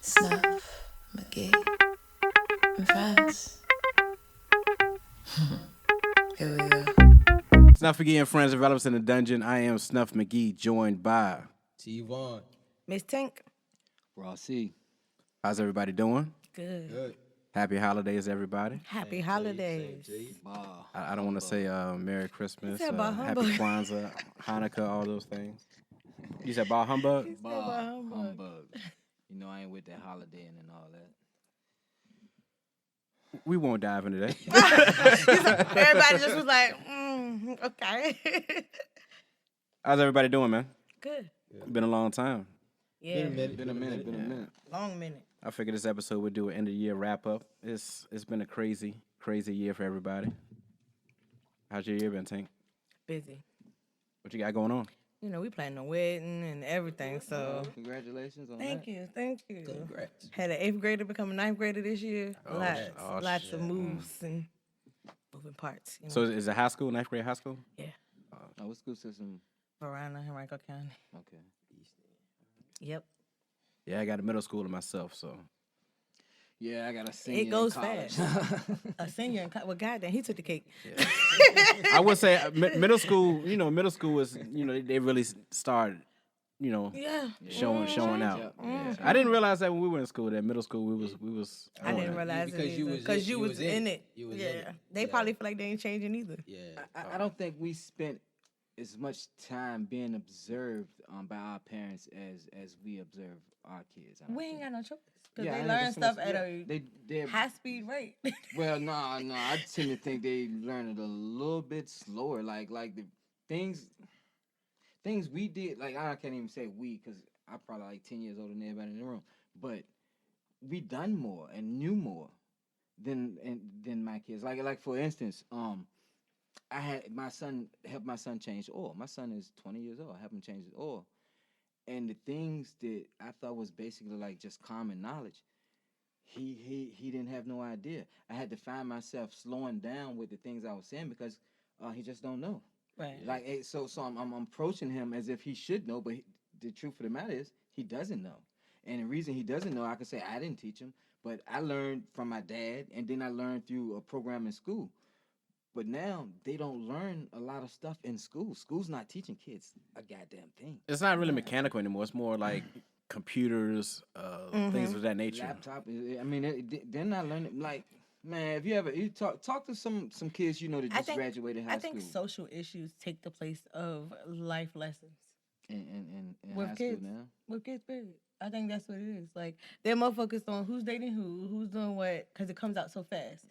Snuff Magee and friends. Here we go. Snuff Magee and friends develops in the dungeon. I am Snuff Magee, joined by. Vaughan. Miss Tink. Rossy. How's everybody doing? Good. Happy holidays, everybody. Happy holidays. I don't want to say Merry Christmas, said bah Happy humbug. Kwanzaa, Hanukkah, all those things. You said bah humbug? Humbug. You know, I ain't with that holiday and all that. We won't dive into that. Everybody just was like, okay. How's everybody doing, man? Good. Been a long time. Yeah. Been a minute. Long minute. I figured this episode would do an end of year wrap up. It's been a crazy year for everybody. How's your year been, Tink? Busy. What you got going on? You know, we planning a wedding and everything, so. Congratulations on Thank you. Congrats. Had an 8th grader become a 9th grader this year. Lots shit. of moves and moving parts. You know? So is it high school, 9th grade high school? Yeah. Oh, what school system? Vaughan, Henrico County. Okay. Yep. Yeah, I got a middle schooler myself, so. Yeah, I got a senior. It goes in college. fast. A senior in college. Well, goddamn, he took the cake. Yeah. I would say middle school, middle school is, they really start, Yeah. showing out. Yep. Yeah. I didn't realize that when we were in school, that middle school we was. I didn't realize Because it you either. was Because in- you was in it. You was Yeah. in it. They Yeah. probably feel like they ain't changing either. Yeah. I don't think we spent as much time being observed by our parents as we observe our kids. I don't We ain't think. got no choice. Because Yeah, they I learn understand stuff what's- at yeah, a they're high-speed rate. Well, no. I tend to think they learn it a little bit slower. Like the things we did. Like I can't even say we, because I'm probably like 10 years older than everybody in the room. But we done more and knew more than my kids. Like for instance, I had help my son change oil. My son is 20 years old. I helped him change his oil. And the things that I thought was basically like just common knowledge, he didn't have no idea. I had to find myself slowing down with the things I was saying because he just don't know. Right. Like so I'm approaching him as if he should know, but the truth of the matter is he doesn't know. And the reason he doesn't know, I can say I didn't teach him, but I learned from my dad, and then I learned through a program in school. But now they don't learn a lot of stuff in school. School's not teaching kids a goddamn thing. It's not really mechanical anymore. It's more like computers, things of that nature. Laptop. I mean, they're not learning. Like, man, if you talk to some kids that just graduated high I think school. social issues take the place of life lessons. In With high kids. school now. With kids, period. I think that's what it is. Like, they're more focused on who's dating who's doing what, because it comes out so fast.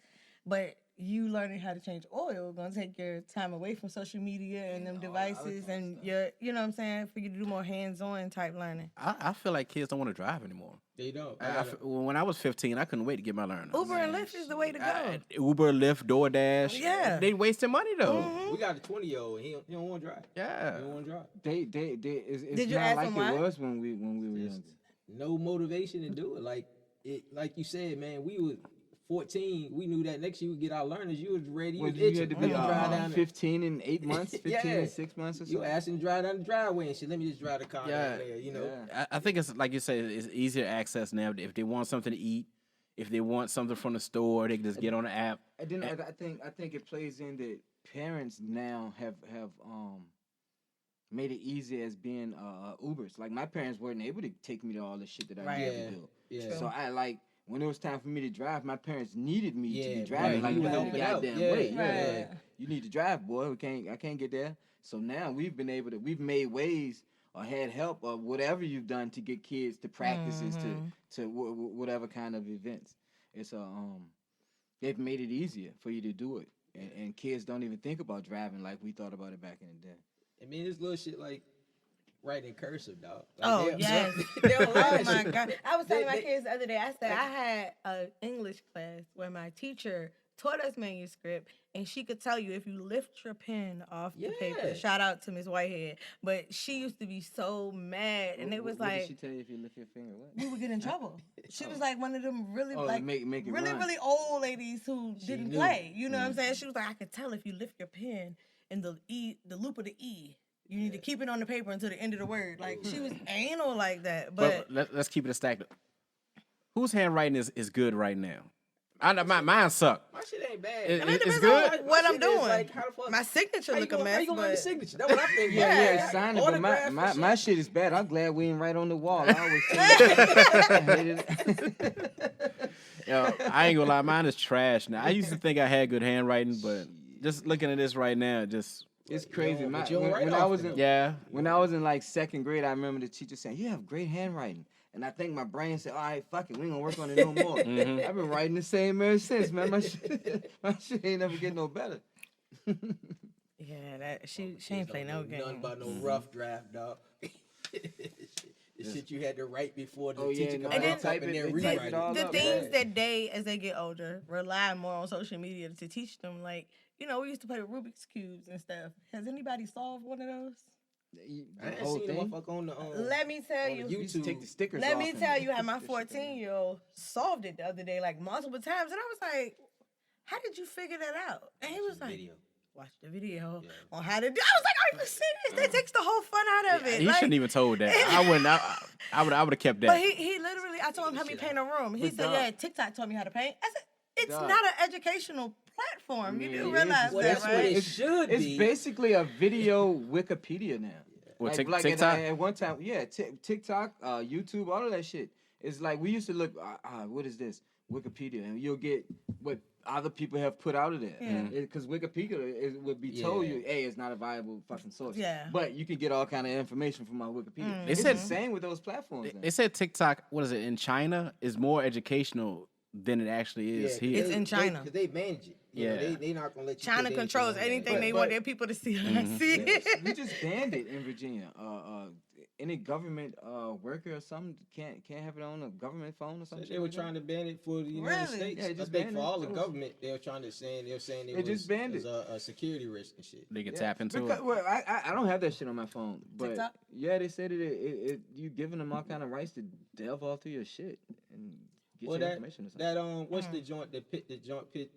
But you learning how to change oil gonna take your time away from social media and them devices and your, you know what I'm saying, for you to do more hands-on type learning. I feel like kids don't want to drive anymore. They don't. When I was 15, I couldn't wait to get my learner. Uber and Lyft is the way to go. Uber, Lyft, DoorDash. Yeah. They wasting money though. Mhm. We got a 20-year-old. He don't want to drive. Yeah. He don't want to drive. It's Did you not ask like them it why? was when we were younger. No motivation to do it. Like you said, man, we was 14. We knew that next year we get our learners. You was ready. You Well, was you itching. had to be drive down 15 in 8 months, 15 Yeah. in 6 months or so. You asking to drive down the driveway and shit. Let me just drive the car Yeah. down there. You know. Yeah. I think it's like you say, it's easier access now. If they want something to eat, if they want something from the store, they can just get on the app. And then I think it plays in that parents now have made it easy as being Ubers. Like my parents weren't able to take me to all the shit that I Right. needed to do. Yeah. So I like when it was time for me to drive, my parents needed me to Yeah, be driving. right. Like You you were had a helping out. goddamn Yeah, way. right. Like, you need to drive, boy. I can't get there. So now we've made ways or had help or whatever you've done to get kids to practices to whatever kind of events. It's they've made it easier for you to do it, and kids don't even think about driving like we thought about it back in the day. I mean, this little shit like writing cursive, dog. Like, Oh, they- yes. they don't learn Oh, my shit. God. I was telling my They- kids the other day, I said I had an English class where my teacher taught us manuscript, and she could tell you if you lift your pen off the paper. Yeah. Shout out to Miss Whitehead. But she used to be so mad, and it was What did like, she tell you if you lift your finger? What? we would get in trouble. She was like one of them really Make it really, run. really old ladies who didn't knew. play. You know what I'm saying? She was like, I could tell if you lift your pen in the loop of the E. You need to keep it on the paper until the end of the word. Like, she was anal like that. But let's keep it a stack. Whose handwriting is good right now? Mine suck. My shit ain't bad. It- I mean, it it's depends good. on what I'm shit is doing. like, how the fuck? My signature How you look a gonna, how mess, you gonna learn the but signature? That's what I think. Yeah, sign it, but Autograph and my shit. shit is bad. I'm glad we ain't right on the wall. I always say that. I hated it. Yo, I ain't gonna lie, mine is trash now. I used to think I had good handwriting, but just looking at this right now, just It's crazy. But you don't write When I was often, in yeah. when I was in like second grade, I remember the teacher saying, "You have great handwriting." And I think my brain said, "All right, fuck it, we ain't gonna work on it no more." Mhm. I've been writing the same ever since, man. My shit ain't never get no better. yeah, that she ain't play no game. Nothing about no rough draft, dog. The shit you had to write before the Oh, yeah, teacher no, could they walk up type and it- then they type rewrite it it. all The up, things man. that they, as they get older, rely more on social media to teach them. Like, you know, we used to play with Rubik's cubes and stuff. Has anybody solved one of those? I ain't seen the motherfucker on the Let me tell on you. the You used to take YouTube. the stickers Let off me and tell you how stick my the shit in. 14-year-old solved it the other day, like multiple times, and I was like, "How did you figure that out?" And he was like, Video. "Watch the video Yeah. on how to do." I was like, "Are you serious? That takes the whole fun out of it." He Like, shouldn't even told that. I wouldn't. I would have kept that. But he literally, I told him help me paint a room. He But said, dog- "Yeah, TikTok taught me how to paint." I said, "It's Dog. not an educational platform. You Yeah, do it realize is. Well, that, that's what right?" it should It's be. basically a video Wikipedia now. What, Like TikTok? at one time, yeah, TikTok, YouTube, all of that shit. It's like we used to look. What is this? Wikipedia, and you'll get what other people have put out of there. Yeah. Because Wikipedia would be told you, hey, it's not a viable fucking source. Yeah. But you can get all kind of information from my Wikipedia. They It's said- the same with those platforms. They said TikTok, what is it, in China, is more educational than it actually is here. It's in China. Because they manage it. You know, Yeah. they not going to let you China put anything controls on there. anything they But- want their people to see. I see it. We just banned it in Virginia. Any government worker or something can't have it on a government phone or something. They were trying to ban it for the United Really? States. Yeah, I just think banned for it. all the It was- government, they were trying to saying it They was, just banned was it. a security risk and shit. They can tap into because, it. well, I don't have that shit on my phone, but TikTok? yeah, they said it you giving them all kind of rights to delve all through your shit and get Well, your that information or something. what's the joint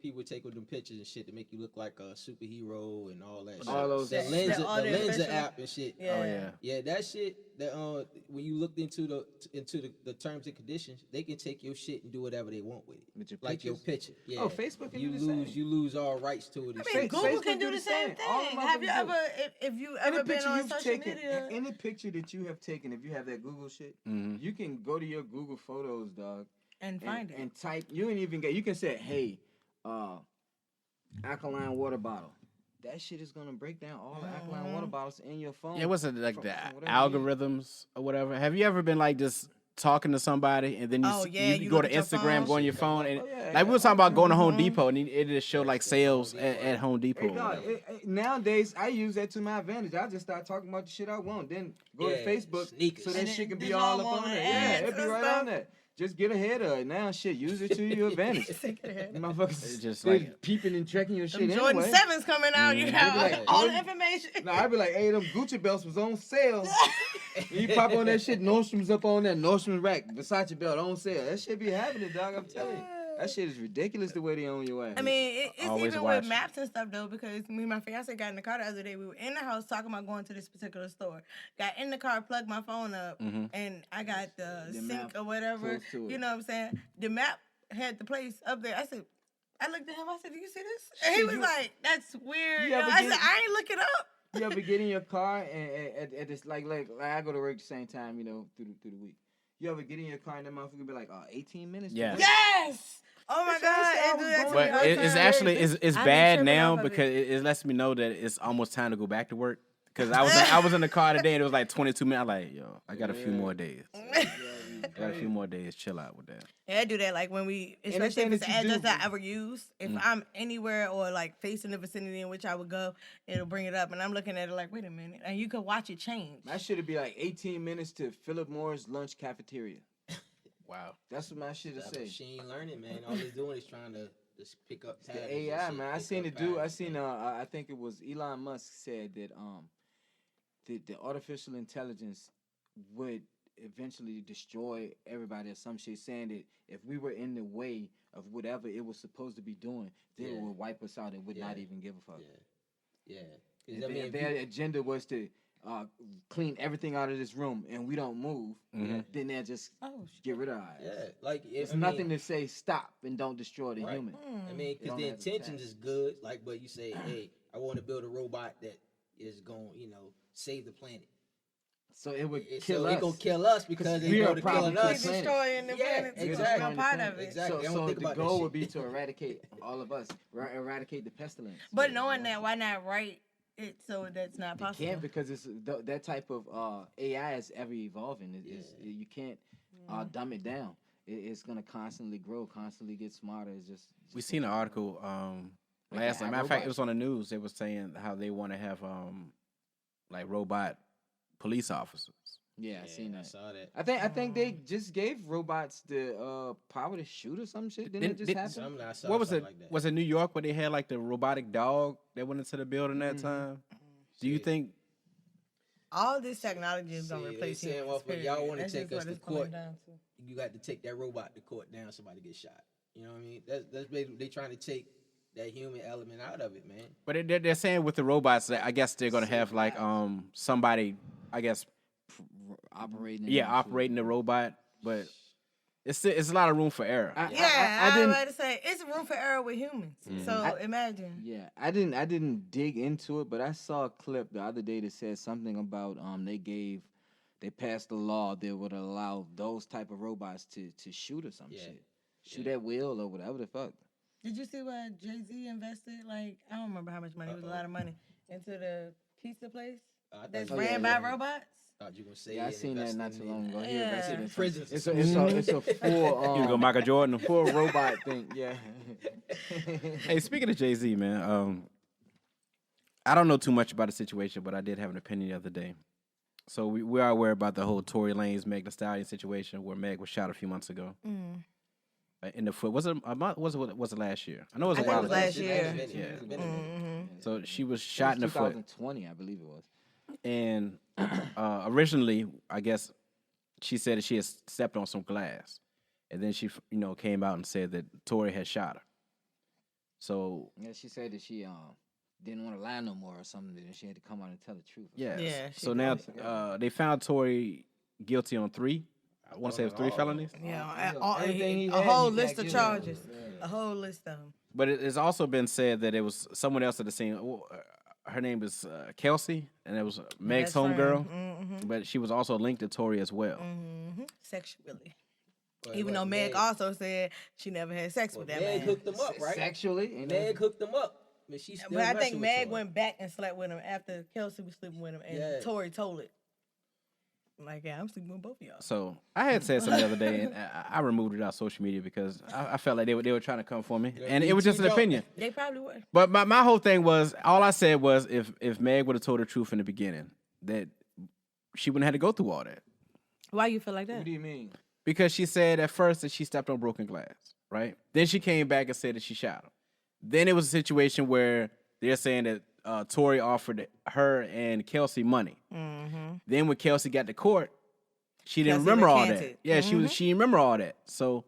people take with them pictures and shit to make you look like a superhero and all that shit. All those- the That- Lensa, all the the Lensa official- app and shit. Yeah. Oh, yeah. Yeah, that shit. That when you looked into the terms and conditions, they can take your shit and do whatever they want with it. With your like your pictures? picture. Yeah. Oh, Facebook can you do the lose same. you lose all rights to it. and I shit. mean, Fa- Google Facebook can do do the the same same. All thing. them Have you motherfuckers do. ever, if you Any ever been picture on you've social taken, media? any picture that you have taken, if you have that Google shit, Mhm. you can go to your Google Photos, dog, And find it. and type. You ain't even get. You can say, "Hey, alkaline water bottle." That shit is gonna break down all the alkaline water bottles in your phone. Yeah, what's it like from- the from whatever you- algorithms or whatever? Have you ever been like just talking to somebody and then you, Oh, see- yeah, you you go look to at your Instagram, phone. go on your phone, and Oh, yeah, like we were yeah. talking about going to Home Depot and it just showed like sales at Home Depot. Hey, or dog, whatever. nowadays I use that to my advantage. I just start talking about the shit I want, then go Yeah, to Facebook sneakers. so that And shit then can be just all all up on on the there. Yeah, ads it'll be and right stuff. on there. Just get ahead of it. Now, shit, use it to your advantage. Motherfuckers It's just they like- peeping and tracking your Them shit Jordan anyway. 7s coming out, you have They be like, all the Jordan- information. No, I'd be like, hey, them Gucci belts was on sale. And you pop on that shit, Nordstrom's up on that Nordstrom rack, Versace belt on sale. That shit be happening, dog. I'm telling you. That shit is ridiculous the way they own your ass. I mean, it's Always even watch. with maps and stuff though, because me and my fiance got in the car the other day. We were in the house talking about going to this particular store. Got in the car, plugged my phone up, and I got the The sync map or whatever. close to it. You know what I'm saying? The map had the place up there. I looked at him. I said, "Do you see this?" And he Shit, was you- like, "That's weird." you Yo. ever I get- said, "I ain't look it up." You ever get in your car and at this like I go to work the same time, you know, through the week. You ever get in your car and that motherfucker be like, 18 minutes? to Yeah. work? Yes. Oh my Bitch, I God! said I It do was that to going me But all the it's time. actually it's I be bad tripping now off of it. because it lets me know that it's almost time to go back to work. Because I was in the car today and it was like 22 minutes. I'm like, yo, I got a few more days. I got a few more days. Chill out with that. Yeah, I do that like when we, especially Anything if it's an that you address do- that I ever use. If I'm anywhere or like facing the vicinity in which I would go, it'll bring it up, and I'm looking at it like, wait a minute, and you can watch it change. My shit'd be like 18 minutes to Philip Moore's lunch cafeteria. Wow. That's what my shit'd That say. machine learning, man. All it's doing is trying to just pick up tabs. The and AI, shit, man. I pick seen up it do. I patterns, seen. man. I think it was Elon Musk said that the artificial intelligence would eventually destroy everybody or some shit, saying that if we were in the way of whatever it was supposed to be doing, then Yeah. it would wipe us out and would not Yeah. even give a fuck. Yeah. 'Cause, If, I mean, if their agenda was to clean everything out of this room and we don't move, then they'll just get rid of our ass. Yeah, like It's nothing to say stop and don't destroy the human. I mean, because the intentions is good. Like, but you say, hey, I want to build a robot that is going, save the planet. So it would kill us. It gonna kill us because we they are know they're killing us. Destroying the planet. Exactly. Part of it. Exactly. So the goal would be to eradicate all of us, eradicate the pestilence. But knowing that, why not write it so that's not possible? You can't, because it's that type of AI is ever evolving. You can't dumb it down. It's gonna constantly grow, constantly get smarter. It's just we seen an article last night. Matter of fact, it was on the news. They were saying how they want to have like robot police officers. Yeah, I seen that. I saw that. I think they just gave robots the power to shoot or some shit. Didn't it just happen? What was it? Like that. Was it New York where they had like the robotic dog that went into the building that time? Do you think all this technology is gonna replace humans? Y'all want to That's take just us what to it's coming court? down to. You got to take that robot to court. Down, somebody gets shot. You know what I mean? That's basically they trying to take that human element out of it, man. But they're saying with the robots, that I guess they're gonna have like somebody, I guess, operating the robot, but it's a lot of room for error. I was about to say it's room for error with humans. So imagine. Yeah, I didn't dig into it, but I saw a clip the other day that said something about they passed a law that would allow those type of robots to shoot or some shit, shoot at will or whatever the fuck. Did you see what Jay-Z invested? Like, I don't remember how much money. It was a lot of money into the pizza place that's ran by robots. Thought you gonna say I seen that not too long ago. He Yeah. invested in prisons. It's a full You go Michael Jordan. full robot thing. Yeah. Hey, speaking of Jay-Z, man, I don't know too much about the situation, but I did have an opinion the other day. So we are aware about the whole Tory Lanez, Meg Thee Stallion situation where Meg was shot a few months ago. In the foot. Was it a month? Was it last year? I know it was a while ago. Last year. So she was shot in the foot. 2020, I believe it was. And originally, I guess she said that she had stepped on some glass, and then she, came out and said that Tory had shot her. So yeah, she said that she didn't want to lie no more or something, and she had to come out and tell the truth. Yeah. So now they found Tory guilty on 3. I want to say it was 3 felonies. Yeah, a whole list of charges. A whole list of them. But it has also been said that it was someone else at the scene. Her name is Kelsey, and it was Meg's homegirl. But she was also linked to Tory as well. Sexually. Even though Meg also said she never had sex with that man. Meg hooked them up, right? Sexually? Meg hooked them up. But I think Meg went back and slept with him after Kelsey was sleeping with him, and Tory told it. Like, I'm sleeping with both of y'all. So I had said something the other day, and I removed it off social media because I felt like they were trying to come for me, and it was just an opinion. They probably were. But my whole thing was, all I said was, if Meg would have told the truth in the beginning, that she wouldn't have to go through all that. Why you feel like that? What do you mean? Because she said at first that she stepped on broken glass, right? Then she came back and said that she shot him. Then it was a situation where they're saying that Tory offered her and Kelsey money. Then when Kelsey got to court, she didn't remember all that. Yeah, she didn't remember all that. So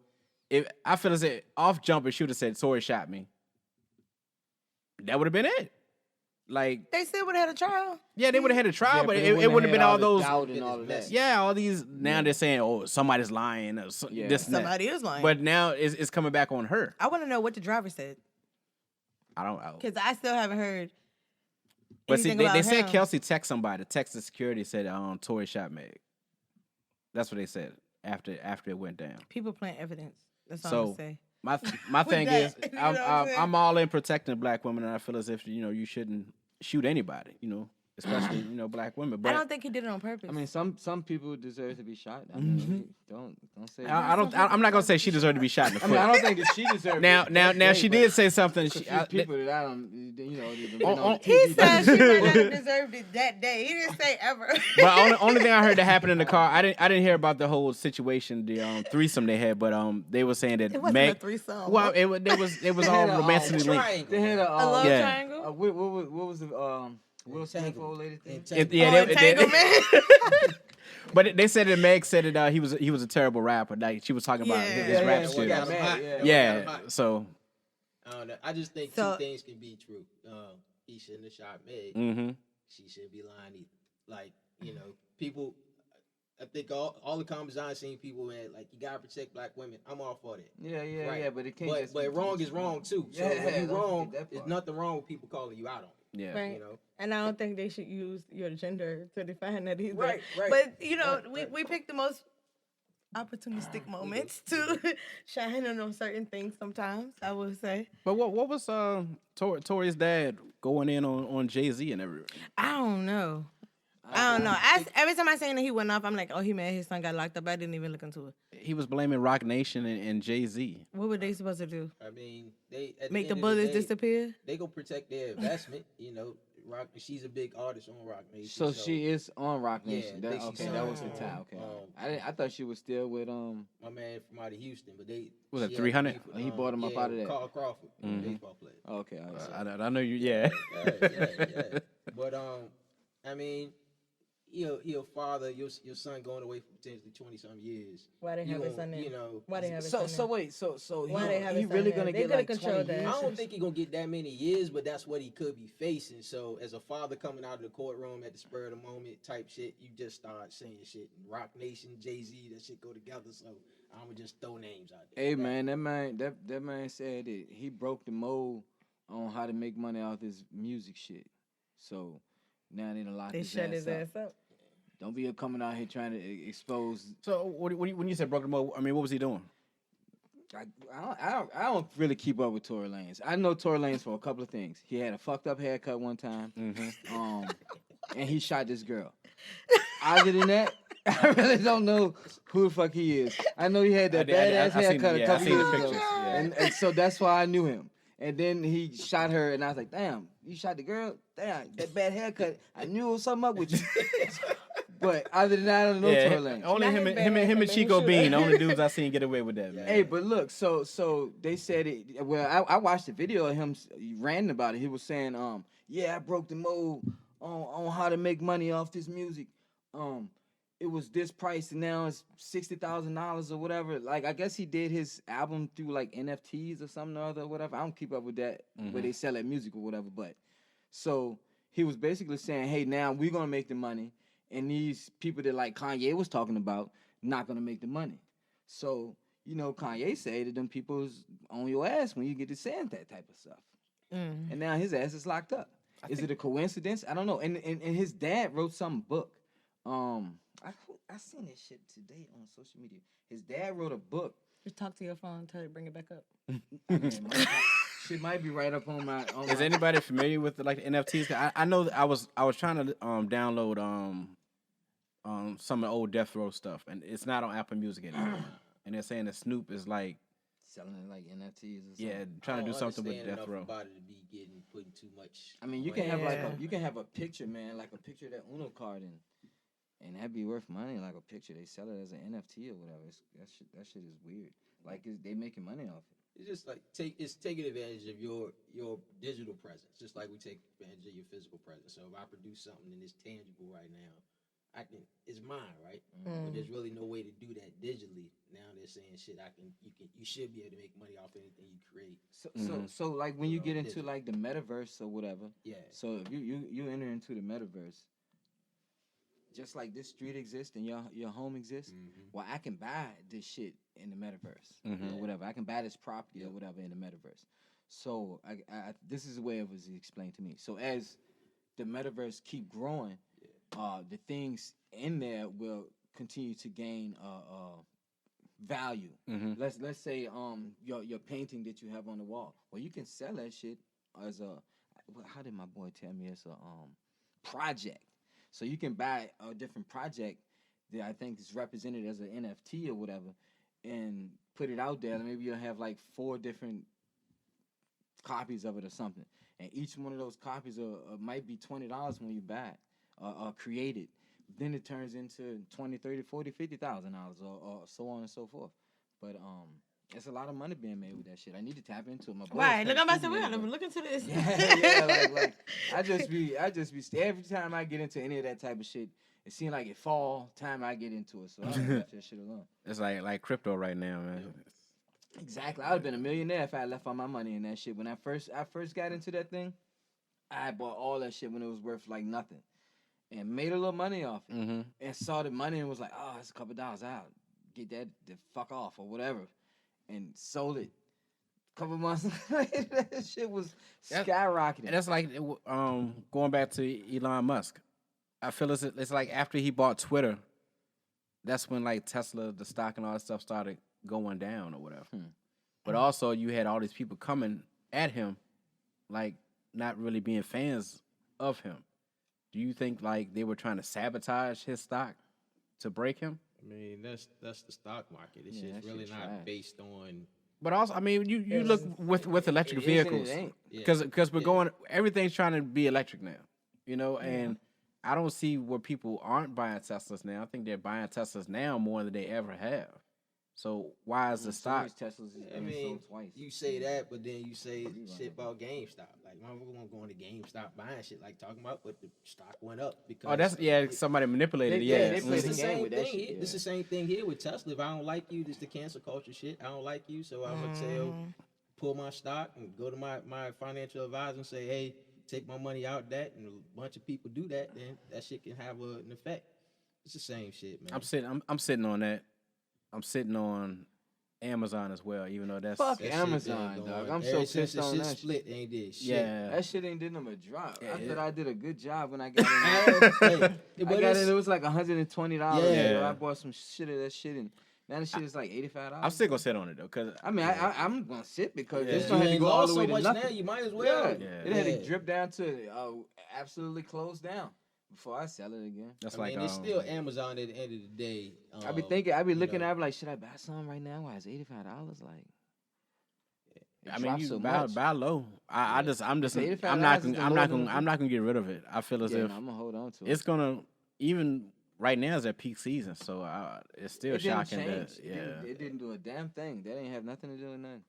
I feel as if off jumper, she would have said Tory shot me. That would have been it. Like they still would have had a trial. Yeah, they would have had a trial, but it wouldn't have been all those doubt and all of that. Yeah, all these now they're saying, oh, somebody's lying. Or this and that. Somebody is lying. But now it's coming back on her. I want to know what the driver said. I don't know. Because I still haven't heard. But see, they said Kelsey texted somebody. Text the security said Tory shot Meg. That's what they said after it went down. People plant evidence. That's all I'm saying. My thing is, I'm all in protecting black women, and I feel as if you shouldn't shoot anybody, especially black women. But I don't think he did it on purpose. I mean, some people deserve to be shot. I mean, don't say. I'm not gonna say she deserved to be shot in the foot. I mean, I don't think that she deserved. Now she did say something. People that I don't, he said she might not have deserved it that day. He didn't say ever. But only thing I heard that happened in the car. I didn't hear about the whole situation, the threesome they had. But they were saying that it wasn't a threesome. Well, it was all romantically linked. They had a love triangle. What was the Will Smith old lady thing? Entanglement. But they said that Meg said that he was a terrible rapper. Like she was talking about his rap skills. Yeah. So I don't know. I just think two things can be true. He shouldn't have shot Meg. She shouldn't be lying either. Like, people. I think all the comments I've seen, people, man, like, you gotta protect black women. I'm all for that. Yeah, but it can't. But wrong is wrong too. So Yeah, when you don't wrong, forget that there's part. nothing wrong with people calling you out on it. Yeah. Right. And I don't think they should use your gender to define that either. Right. But Right. we pick the most opportunistic moments to shine on certain things sometimes, I would say. But what was Tory's dad going in on Jay-Z and everything? I don't know. Every time I say that he went off, I'm like, oh, he mad his son got locked up. I didn't even look into it. He was blaming Rock Nation and Jay-Z. What were they supposed to do? I mean, they at Make the the end of bullets day, disappear? They go protect their investment. Rock. She's a big artist on Rock Nation. So she is on Rock Nation. Yeah, I That, think she's okay, on that it. was the time. Okay, I thought she was still with my man from out of Houston, but they Was it she had 300? beef with, He bought him up out of there. Carl Crawford, baseball player. Okay, all right. I know you. Yeah. Yeah. But I mean, your father, your son going away for potentially 20-some years. Why they have his son there? Why they have his son So there? wait, so Why they have he his really son gonna there? get They like could've 20 controlled that. years? I don't think he's gonna get that many years, but that's what he could be facing. So, as a father coming out of the courtroom at the spur of the moment type shit, you just start saying shit. Rock Nation, Jay-Z, that shit go together. So, I'm gonna just throw names out there. Hey man, that man said that he broke the mold on how to make money off this music shit. So now they done locked They his shut his ass ass up. Don't be coming out here trying to expose. So when you said broke the mold, I mean, what was he doing? I don't really keep up with Tory Lanez. I know Tory Lanez for a couple of things. He had a fucked up haircut one time, and he shot this girl. Other than that, I really don't know who the fuck he is. I know he had that badass haircut a couple years ago, and so that's why I knew him. And then he shot her, and I was like, "Damn, you shot the girl? Damn, that bad haircut. I knew it was something up with you." But other than that, I don't know Tory Lanez. Only him and Chico Bean, the only dudes I seen get away with that, man. Hey, but look, so they said it. Well, I watched the video of him ranting about it. He was saying, yeah, I broke the mold on how to make money off this music. It was this price and now it's $60,000 or whatever. Like, I guess he did his album through like NFTs or something or other, or whatever. I don't keep up with that where they sell that music or whatever. But so he was basically saying, hey, now we're gonna make the money. And these people that like Kanye was talking about not gonna make the money. So, Kanye said that them people's on your ass when you get to saying that type of stuff. And now his ass is locked up. Is it a coincidence? I don't know. And his dad wrote some book. I seen this shit today on social media. His dad wrote a book. Just talk to your phone, tell it, bring it back up. Shit might be right up on my. Is anybody familiar with the NFTs? I know that I was trying to download some of the old Death Row stuff, and it's not on Apple Music anymore. And they're saying that Snoop is like selling it like NFTs or something. Yeah, trying to do something with Death Row. About it to be putting too much. I mean, you can have a picture, man, like a picture of that Uno card and that'd be worth money, like a picture. They sell it as an NFT or whatever. That shit is weird. Like they making money off it. It's just like taking advantage of your digital presence, just like we take advantage of your physical presence. So if I produce something and it's tangible right now, it's mine, right? But there's really no way to do that digitally. Now they're saying shit. You should be able to make money off anything you create. So like when you get into like the metaverse or whatever. Yeah. So if you enter into the metaverse, just like this street exists and your home exists, well, I can buy this shit in the metaverse or whatever. I can buy this property or whatever in the metaverse. So I this is the way it was explained to me. So as the metaverse keep growing, the things in there will continue to gain value. Let's say your painting that you have on the wall. Well, you can sell that shit as how did my boy tell me it's a project. So you can buy a different project that I think is represented as an NFT or whatever, and put it out there. And maybe you'll have like 4 different copies of it or something. And each one of those copies might be $20 when you buy it, create it. Then it turns into $20, $30, $40, $50,000 or so on and so forth. But it's a lot of money being made with that shit. I need to tap into it. My boy Right, look, I'm about to say, we gotta look into this. like I just be every time I get into any of that type of shit, it seems like it fall time I get into it. So I don't leave that shit alone. It's like crypto right now, man. Exactly. I would have been a millionaire if I had left all my money in that shit. When I first got into that thing, I bought all that shit when it was worth like nothing. and made a little money off it, Mm-hmm. and saw the money and was like, oh, it's a couple dollars out, get that the fuck off or whatever, and sold it. Couple months later, that shit was skyrocketing. And that's like going back to Elon Musk. I feel it's like after he bought Twitter, that's when like Tesla, the stock and all that stuff started going down or whatever. But also you had all these people coming at him, like not really being fans of him. Do you think like they were trying to sabotage his stock to break him? I mean, that's the stock market. It's Yeah, just that really shit not trash. based on. But also, I mean, you look with electric It is and vehicles it ain't. Yeah. because we're going. Everything's trying to be electric now, you know. And I don't see where people aren't buying Teslas now. I think they're buying Teslas now more than they ever have. So why is the stock? Teslas is I being mean, sold twice. you say that, but then you say shit about GameStop. Like, motherfuckers won't go into GameStop buying shit, like talking about, but the stock went up because. Oh, that's somebody manipulated. They- Yeah, they play It's the the game same with that thing. shit, It's the same thing here with Tesla. If I don't like you, this the cancel culture shit. I don't like you, so I'm gonna tell, pull my stock and go to my financial advisor and say, hey, take my money out that, and a bunch of people do that, then that shit can have an effect. It's the same shit, man. I'm sitting on that. I'm sitting on Amazon as well, even though that's Fuck That shit been Amazon, going- dog. I'm ever so since pissed the on shit that shit. split, ain't did shit. yeah. That shit ain't did them a drop. Yeah, I yeah. thought I did a good job when I got in there. Hey, I but got it's- it. It was like $120. Yeah. Yo, I bought some shit of that shit, and now the shit is like $85. I'm still gonna sit on it though, cause I mean, I'm gonna sit because Yeah. this You gonna have to ain't go all lost the way so to much nothing. now, you might as Yeah, well. Yeah. it had to Yeah. drip down to absolutely close down before I sell it again. that's I like mean, it's still Amazon at the end of the day. I be thinking, I be you looking know. at it like, should I buy something right now? Why is $85? Like, it I mean, dropped you so buy much. low. I'm just It's $85 I'm not is the I'm lower not than gonna I'm not gonna get rid of it. I feel as Yeah, if no, I'm gonna hold on to it. it's gonna even right now is at peak season, so it's still It didn't shocking change. that It didn't do a damn thing. That ain't have nothing to do with nothing.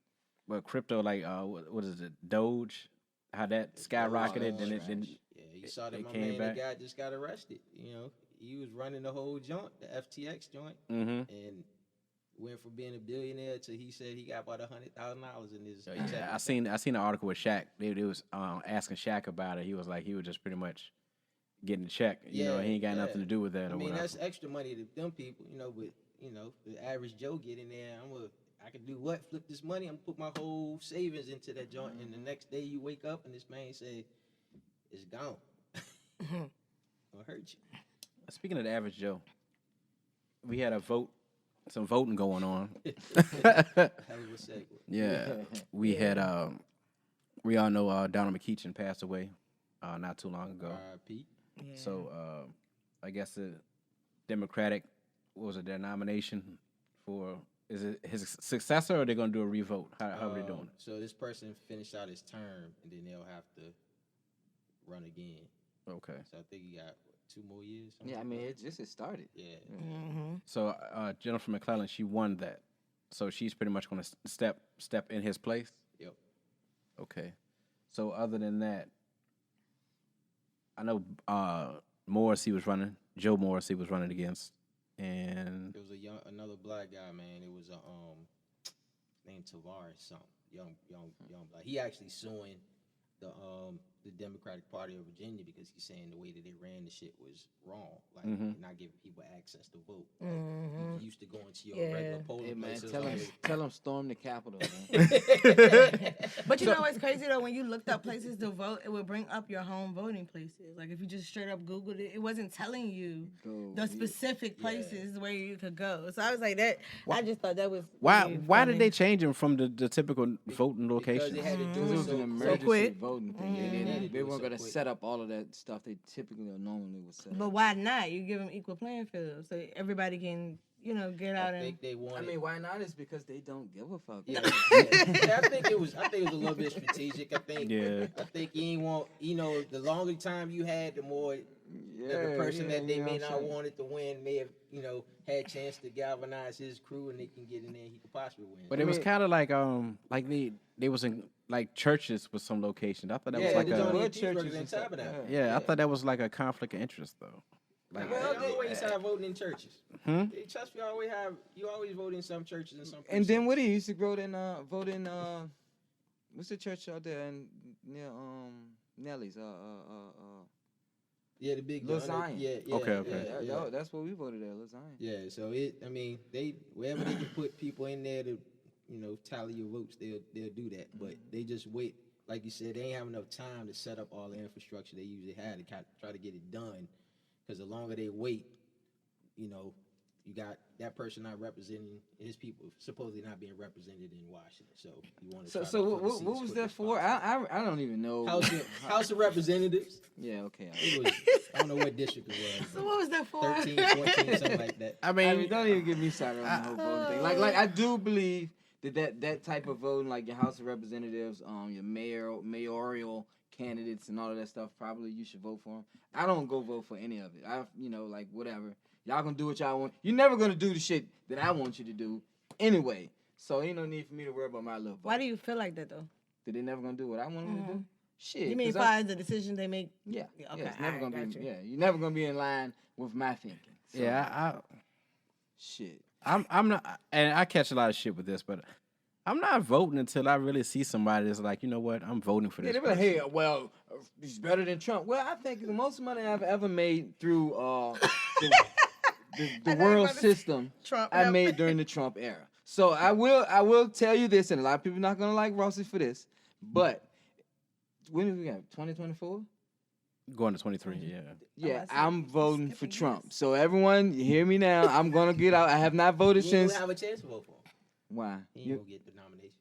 But crypto, like what is it, Doge, how that skyrocketed, then it then Yeah, you saw that it my came man, back. the guy just got arrested. You know, he was running the whole joint, the FTX joint, mm-hmm. and went from being a billionaire to he said he got about $100,000 in his. Yeah, I seen an article with Shaq. They was asking Shaq about it. He was like he was just pretty much getting a check. You know, he ain't got nothing to do with that I or mean, whatever. that's extra money to them people, you know. But you know, the average Joe get in there. I can do what? Flip this money. I'm gonna put my whole savings into that joint, and the next day you wake up and this man say, "It's gone." Gonna hurt you. Speaking of the average Joe, we had some voting going on. Hell of a segue. Yeah, we had we all know Donald McKeechin passed away not too long ago. R.I.P. Yeah. So I guess the Democratic, what was it, their nomination for, is it his successor or are they going to do a revote? How are they doing it? So this person finished out his term, and then they'll have to run again. Okay. So I think he got 2 more years. something Yeah, I like mean, that. it just started. Yeah. Mm-hmm. So Jennifer McClellan, she won that. So she's pretty much going to step in his place? Yep. Okay. So other than that, I know Morrissey was running. Joe Morrissey was running against. And It was another black guy, man. It was named Tavares something. Young black. He actually suing the Democratic Party of Virginia because he's saying the way that they ran the shit was wrong, like not giving people access to vote. Like, you used to go into your Yeah. regular polling Hey, man, places. tell him storm the Capitol, man. But you know what's crazy though? When you looked up places to vote, it would bring up your home voting places. Like if you just straight up Googled it, it wasn't telling you the specific places where you could go. So I was like that. I just thought that was why really did funny. they change him from the typical voting because location? they had to do It it was so an emergency quick. voting thing. They weren't so going to quick. set up all of that stuff they typically or normally would set But up. why not? You give them equal playing field so everybody can, get out I and. think they wanted. I mean, why not? It's because they don't give a fuck. Yeah, I think it was a little bit strategic. I think you ain't want, the longer time you had, the more the person that they may not wanted to win may have, had a chance to galvanize his crew and they can get in there and he could possibly win. But it was kind of like they was in like churches with some locations. I thought that was like there's a only churches churches and and stuff. tabernacles. yeah. I thought that was like a conflict of interest though. Like Well, they always have voting in churches. Hmm? Trust me, you always vote in some churches and some. And then precincts. what he used to vote in what's the church out there near Nelly's Yeah, the big Lil gun. Zion. Yeah. Okay. That's what we voted at, Lil Zion. Yeah, so they wherever they can put people in there to, tally your votes, they'll do that. But they just wait, like you said, they ain't have enough time to set up all the infrastructure they usually had to try to get it done. Because the longer they wait, you got that person not representing his people, supposedly not being represented in Washington. So you want to. So what was that for? I don't even know. House of Representatives. Yeah, okay. I don't know what district it was. So what was that for? 13, 14, something like that. I mean, don't even get me started on the whole voting thing. Like I do believe that type of voting, like your House of Representatives, your mayoral candidates and all of that stuff, probably you should vote for them. I don't go vote for any of it. Like whatever. Y'all gonna do what y'all want. You're never gonna do the shit that I want you to do anyway. So ain't no need for me to worry about my little vote. Why do you feel like that though? That they never gonna do what I want them to do? Shit. You mean far as the decision they make? Yeah. Okay. It's never gonna be. You. Yeah, you're never gonna be in line with my thinking. So, shit. I'm not, and I catch a lot of shit with this, but I'm not voting until I really see somebody that's like, you know what, I'm voting for this. Yeah, they be like, hey, well, he's better than Trump. Well, I think the most money I've ever made through the world system Trump, I made during the Trump era. So I will tell you this, and a lot of people are not gonna like Rossy for this, but when do we got 2024? Going to 23, yeah. Yeah, I'm voting for Trump. So everyone, you hear me now. I'm gonna get out. I have not voted You since. don't have a chance to vote for him. Why? He ain't gonna get the nomination.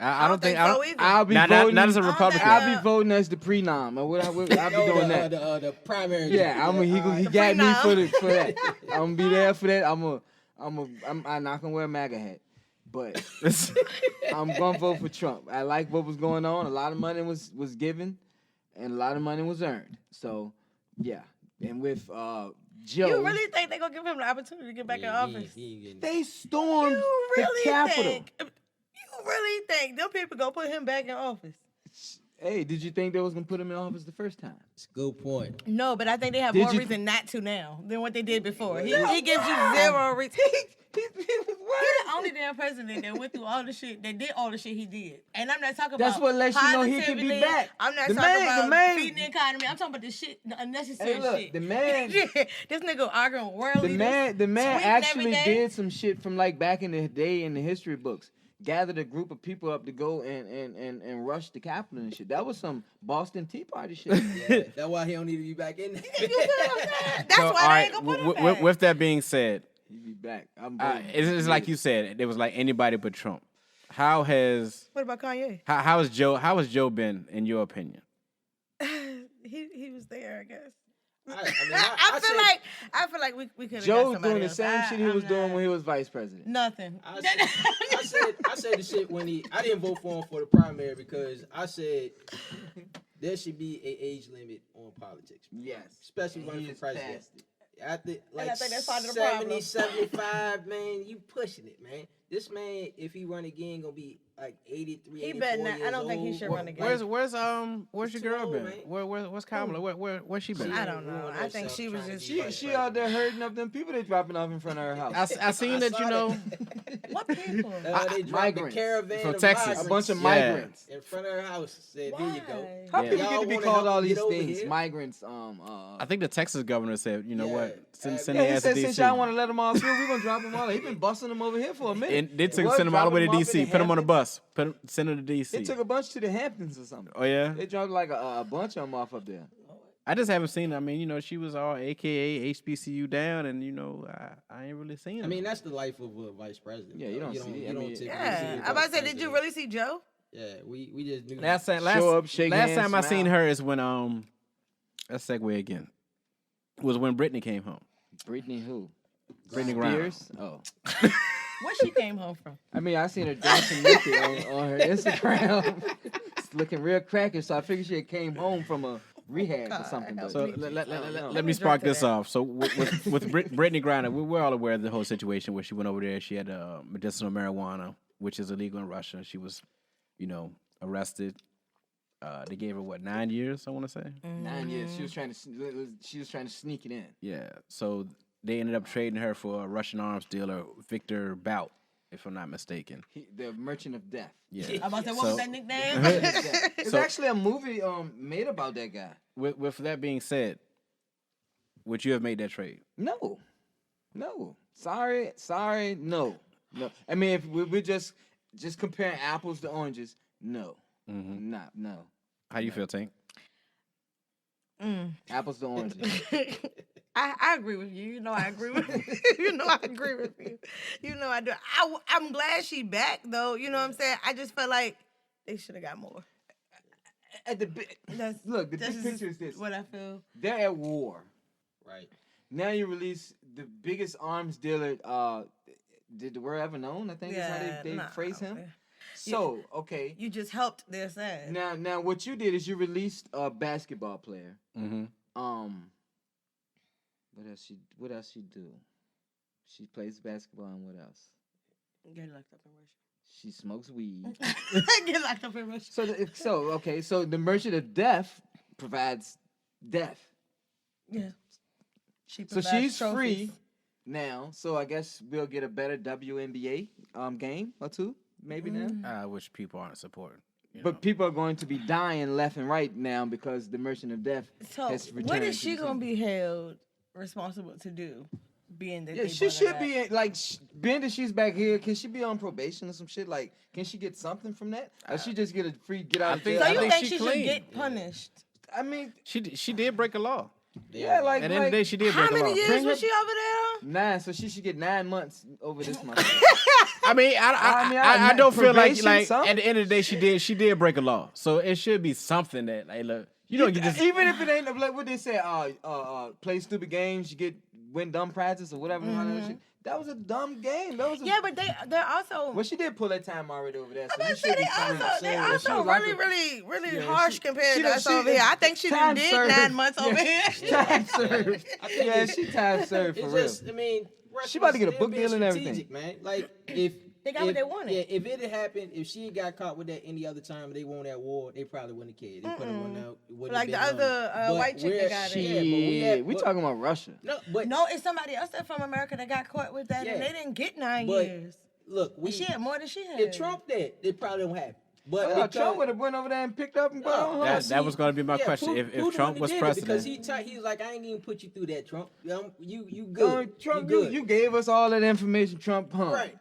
I don't think so either. I'll be not voting. as a Republican. I'll be voting as the pre-nom. I'll be doing that. The primary. Yeah, he got me for that. I'm gonna be there for that. I'm not gonna wear a MAGA hat, but I'm gonna vote for Trump. I like what was going on. A lot of money was given, and a lot of money was earned. So yeah, and with Joe, You really think they're gonna give him the opportunity to get back in office? they stormed the Capitol. You really think them people gonna put him back in office? Hey, did you think they was gonna put him in office the first time? It's a good point. No, but I think they have Did more you- reason not to now than what they did before. He gives you zero reason. He's the only damn president that went through all the shit, that did all the shit he did. And I'm not talking That's about what lets you know he can be positivity. back. I'm not The talking man- the about man- feeding the economy. I'm talking about the shit, the unnecessary Hey, look, shit. the man- this nigga arguing with world The leaders. man tweeting actually every day. did some shit from like back in the day in the history books. Gathered a group of people up to go and rush the Capitol and shit. That was some Boston Tea Party shit. Yeah, that's why he don't need to be back in there. You feel what I'm saying? That's So, why all they right, ain't gonna put him back. with that being said, He be back. I'm it's like you said, it was like anybody but Trump. How has What about Kanye? how has Joe been in your opinion? He was there, I guess. I I feel like we could have Joe's doing the same shit he was doing when he was vice president. Nothing. I said the shit when I didn't vote for him for the primary because I said there should be an age limit on politics, Yes. especially running for president. Past it. I think I like think that's part of the 70, problem. 75, man, you pushing it, man. This man, if he run again, gonna be like 83, He 84 better not. years I don't think he old. should run again. Where's your too girl old, been? man. Where's Kamala? Where's she been? I don't know. Ruined I think herself she was trying to just. be vice She out there hurting up them people they dropping off in front of her house. I seen that, you know, What people? They dropped a Migrants. caravan From of Texas. migrants A bunch of Yeah. migrants. in front of her house. Said, "Here you go." Why? How Yeah. people Y'all get to be wanna called help all me these get over things? here? Migrants. I think the Texas governor said, you know Yeah. what, send Yeah, their Yeah, he ass said to since DC. y'all want to let them all through, we're gonna drop them all. He been busting them over here for a minute. And they took What? send them all the way to Dropping 'em off in DC. the Put them on a Hamptons? bus. Send them to DC. They took a bunch to the Hamptons or something. Oh yeah. They dropped like a bunch of them off up there. I just haven't seen. I mean, you know, she was all AKA HBCU down, and you know, I ain't really seen her. I mean, that's the life of a vice president. Yeah, you don't see it. You I don't mean, typically see Yeah. a I'm about to vice say, did you president. really see Joe? Yeah, we just knew. last time I hands, seen smile. her is when let's segue again. Was when Brittany came home. Brittany who? Brittany Griner. Spears? Oh. Where she came home from? I mean, I seen her dancing naked on her Instagram. It's looking real crackish, so I figured she had came home from a rehab or something. God, But So me let Let me me spark drink to this that. off. So with Brittany Griner, we're all aware of the whole situation where she went over there. She had medicinal marijuana, which is illegal in Russia. She was, you know, arrested. They gave her 9 years? I want to say. 9 years. She was trying to sneak it in. Yeah. So they ended up trading her for a Russian arms dealer, Victor Bout, if I'm not mistaken. The Merchant of Death. Yeah. I'm about to say, what was that nickname? It's So- actually a movie made about that guy. With that being said, would you have made that trade? No. Sorry, no. I mean, if we're just comparing apples to oranges, no. No. How you feel, Tink? Apples to oranges. I agree with you. You know I agree with you. You know I agree with you. You know I do. I'm glad she back though. You know what I'm saying? I just felt like they should have got more. The big picture is this. What I feel. They're at war. Right. Now you release the biggest arms dealer. Did the word ever known? I think that's how they phrase him. So okay, you just helped their side. Now what you did is you released a basketball player. What else she do? She plays basketball and what else? Get locked up in Russia. She smokes weed. Get locked up in Russia. So the Merchant of Death provides death. Yeah. So she's free now. So I guess we'll get a better WNBA game or two maybe now. I wish people aren't supporting. But people are going to be dying left and right now because the Merchant of Death has returned. What is she gonna be held responsible to do? Being that she should be like being that she's back here. Can she be on probation or some shit? Like, can she get something from that? Or she just get a free get out of jail? So you think she she should get punished? I mean, she did break a law. Yeah, like at the end of the day, she did break a law. How many years was she over there? 9, so she should get 9 months over this month. I mean, I don't feel like something? at the end of the day she did break a law. So it should be something that like look, you don't get just even if it ain't like what they say, play stupid games, you win dumb prizes or whatever. That was a dumb game. That was but they're also. Well, she did pull that time already over there. So I'm say they also really harsh compared to us over here. I think she did 9 months over here. Time served. She time served for real. I mean, she about to get a book deal and everything, man. Like if they got what they wanted. Yeah, if it had happened, if she had got caught with that any other time they won that war, they probably wouldn't have cared. They put one out. Like the other white chick that got it. We talking about Russia. No, it's somebody else that from America that got caught with that, and they didn't get 9 years. Look, she had more than she had. If Trump did, they probably don't have it. But Trump would have went over there and picked up and brought on her. That was going to be my question. If Trump was president, because he's like, I ain't even put you through that, Trump. You good. Trump, you good. You gave us all that information, Trump.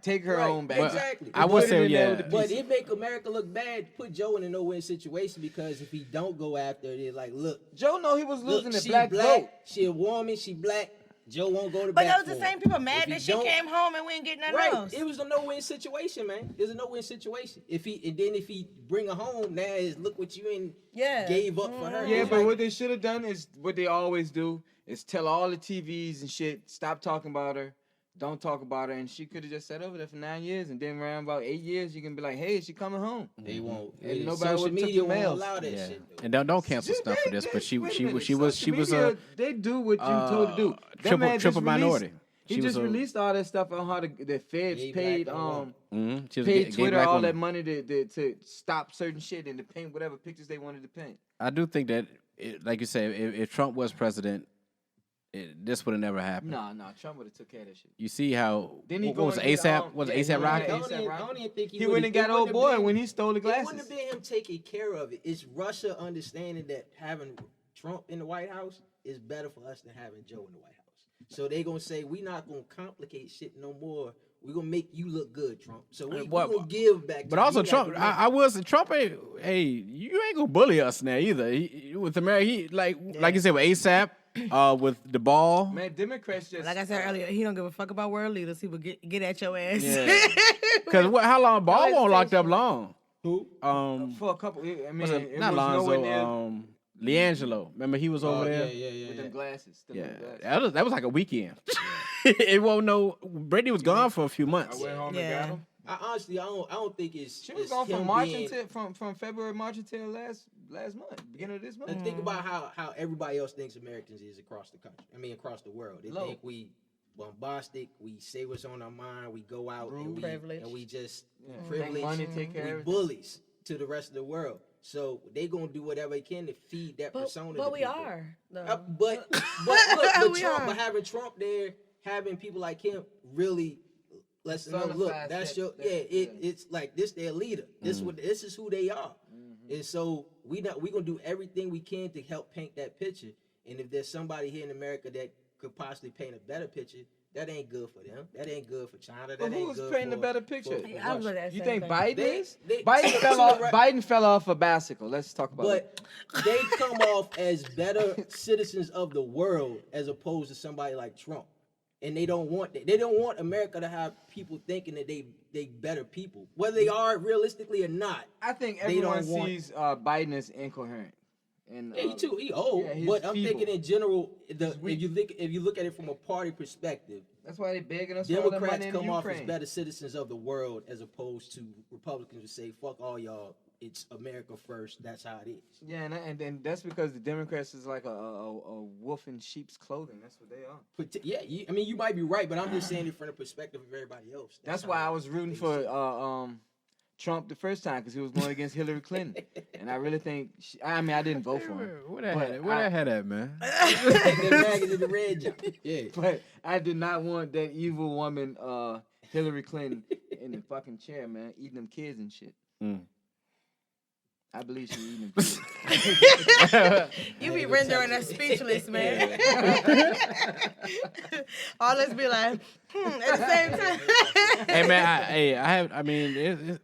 Take her own back. Exactly. I would say But it make America look bad. Put Joe in a no-win situation because if he don't go after it, it's like, look, Joe know he was losing the she black vote. She a woman. She black. Joe won't go to But bat those the same people mad that she came home and we didn't get nothing else. It was a no-win situation, man. It was a no-win situation. If he bring her home, now is look what you gave up for her. Yeah, but what they should have done is what they always do is tell all the TVs and shit, stop talking about her, don't talk about her, and she could have just sat over there for 9 years, and then around about 8 years, you can be like, hey, is she coming home? They won't. And nobody would took the mail. Allow that shit. And don't cancel stuff for this, but she was they do what you told to do. Triple minority. He just released all that stuff on how the feds paid paid Twitter all that money to stop certain shit and to paint whatever pictures they wanted to paint. I do think that, like you said, if Trump was president, this would have never happened. No, Trump would have took care of that shit. You see how then he what was ASAP? Was ASAP Rocky? I don't even think he went and got old boy when he stole the glasses. It wouldn't have been him taking care of it. It's Russia understanding that having Trump in the White House is better for us than having Joe in the White House. So they gonna say we not gonna complicate shit no more. We gonna make you look good, Trump. So we gonna give back. But also Trump, I was Trump. Hey, you ain't gonna bully us now either. With America, like you said with ASAP. With the ball, man, Democrats just like I said earlier, he don't give a fuck about world leaders. He will get at your ass. Because how long ball won't locked up long? Who? For a couple. I mean, it not was Lonzo. Leangelo, remember he was over there? With them glasses. That was like a weekend. It won't know. Brittany was gone for a few months. I went home and got him. Honestly, I don't think it's. She was gone from March until from February, March until last month, beginning of this month. And think about how everybody else thinks Americans is across the country. I mean, across the world. They think we bombastic. We say what's on our mind. We go out and we just privileged. Money, take care of bullies to the rest of the world. So they gonna do whatever they can to feed that persona. But we are. But having Trump there, having people like him really. Let's know. Look, that's your It's like this. Their leader. This is who they are, and so we gonna do everything we can to help paint that picture. And if there's somebody here in America that could possibly paint a better picture. That ain't good for them. That ain't good for China. That But ain't who's good painting a for- better picture? for I was Russia. gonna ask You that think thing. Biden They- is? they- Biden fell off a bicycle. Let's talk about it. But they come off as better citizens of the world as opposed to somebody like Trump. And they don't want that. They don't want America to have people thinking that they better people, whether they are realistically or not. I think They don't everyone want- sees Biden as incoherent. And Yeah, he old, yeah, he's but I'm feeble. thinking in general, if you look at it from a party perspective, that's why they begging us for all that Democrats money in come off as Ukraine. better citizens of the world as opposed to Republicans who say fuck all y'all. It's America first. That's how it is. Yeah, and that's because the Democrats is like a wolf in sheep's clothing. That's what they are. But yeah, I mean you might be right, but I'm just saying it from the perspective of everybody else. That's how why I was rooting they for see it. Trump the first time because he was going against Hillary Clinton, and I really think I didn't vote for him, Where that head at, man? The dragons in the red jump. Yeah. but I did not want that evil woman Hillary Clinton in the fucking chair, man, eating them kids and shit. Mm. I believe she eating them kids. You be rendering us speechless, man. All us be like, at the same time. Hey man, I mean, it's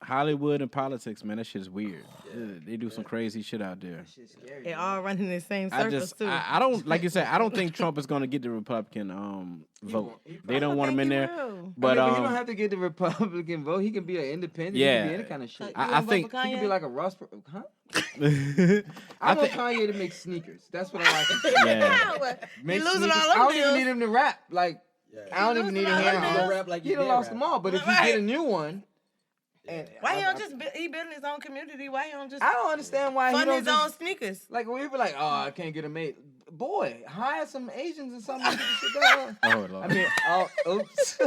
Hollywood and politics, man. That shit's weird. They do some crazy shit out there. Shit's scary. They all running in the same I circles just, too. I don't like you said. I don't think Trump is going to get the Republican vote. They don't want him in there. But but he don't have to get the Republican vote. He can be an independent. Yeah. He can be any kind of shit. I think He can be like a Ross. Huh? I I want think Kanye to make sneakers. That's what I like. yeah. He Make losing sneakers. all I them don't even deals. need him to rap. Like Yeah. I don't even need to losing hear all him. them go deals. Rap like He he done did lost rap. them all. But if you Right. get a new one, and Why he don't just he building his own community? Why he don't just I don't understand why he fund don't his just, own sneakers? like when we be like, oh, I can't get a mate. Boy, hire some Asians or something. To get the shit done. Oh Lord. I mean, oops.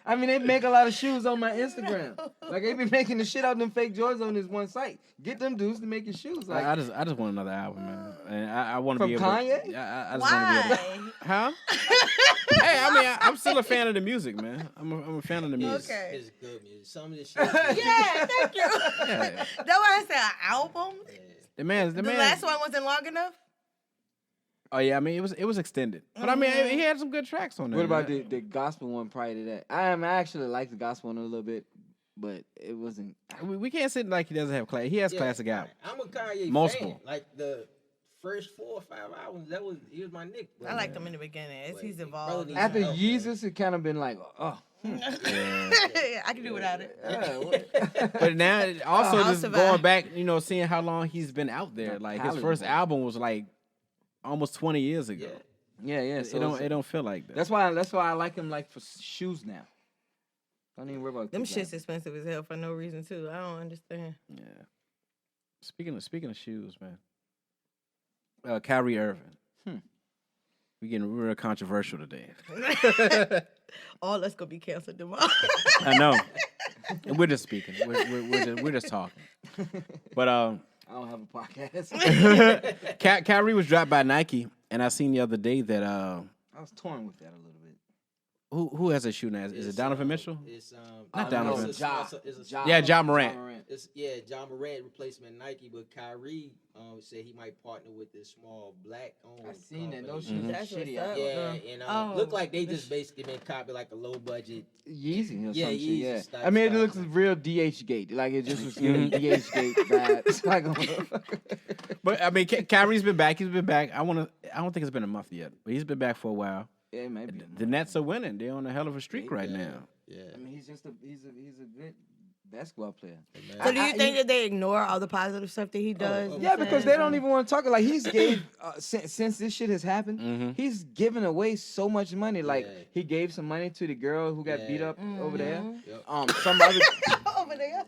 I mean, they make a lot of shoes on my Instagram. Like they be making the shit out of them fake Jordans on this one site. Get them dudes to make your shoes. Like I just want another album, man. And I want to From be able. Kanye? I just want to be able. Why? Huh? Hey, I mean, I'm still a fan of the music, man. I'm a fan of the music. Okay. It's good music. Some of this shit. Yeah, thank you. Yeah. That's why I said an album. The man. The last one wasn't long enough. Oh yeah, I mean it was extended, but I mean he had some good tracks on there. what about man. the gospel one prior to that? I actually like the gospel one a little bit, but it wasn't. We can't sit like he doesn't have class. He has Yeah, classic albums. I'm a Kanye Multiple. fan. Like the first 4 or 5 albums, he was my Nick. I liked him in the beginning. As he's But evolved. brother After Yeah. Jesus, it kind of been like, oh. I can do without it. Yeah, what- But now also I'll just survive. going back, seeing how long he's been out there. Like his first palatable. album was like almost 20 years ago. Yeah. yeah. So It don't feel like that. That's why I like him like for shoes now. Don't even worry about Them the shit's expensive as hell for no reason too. I don't understand. Yeah. Speaking of shoes, man. Kyrie Irving. We getting real controversial today. All us gonna be canceled tomorrow. I know. And we're just speaking. We're just talking. But I don't have a podcast. Kyrie was dropped by Nike, and I seen the other day that I was torn with that a little bit. who has a shoe now? Is it Donovan Mitchell? It's Not no, Donovan. it's Ja. Yeah, Ja Morant. It's John Morant replacement Nike, but Kyrie said he might partner with this small black owned. I seen that. company. Those Mhm. shoes are That's what's shitty. up. Yeah, and Oh, look like they just basically been copied like a low budget. Yeezy or Yeah, some shit. Yeezy Yeah. style I mean, it style, looks man. real DH gate. Like it just was giving DH gate vibes. Like, But I mean, Kyrie's been back. He's been back. I don't think it's been a month yet, but he's been back for a while. yeah, maybe. The Nets are winning. They're on a hell of a streak right now. Yeah. I mean, he's a good basketball player. So do you think that they ignore all the positive stuff that he does? Yeah, because they don't even want to talk. Like he's gave since this shit has happened, Mhm. he's given away so much money. Like Yeah. he gave some money to the girl who got Yeah. beat up over there. Yep. Some other over there.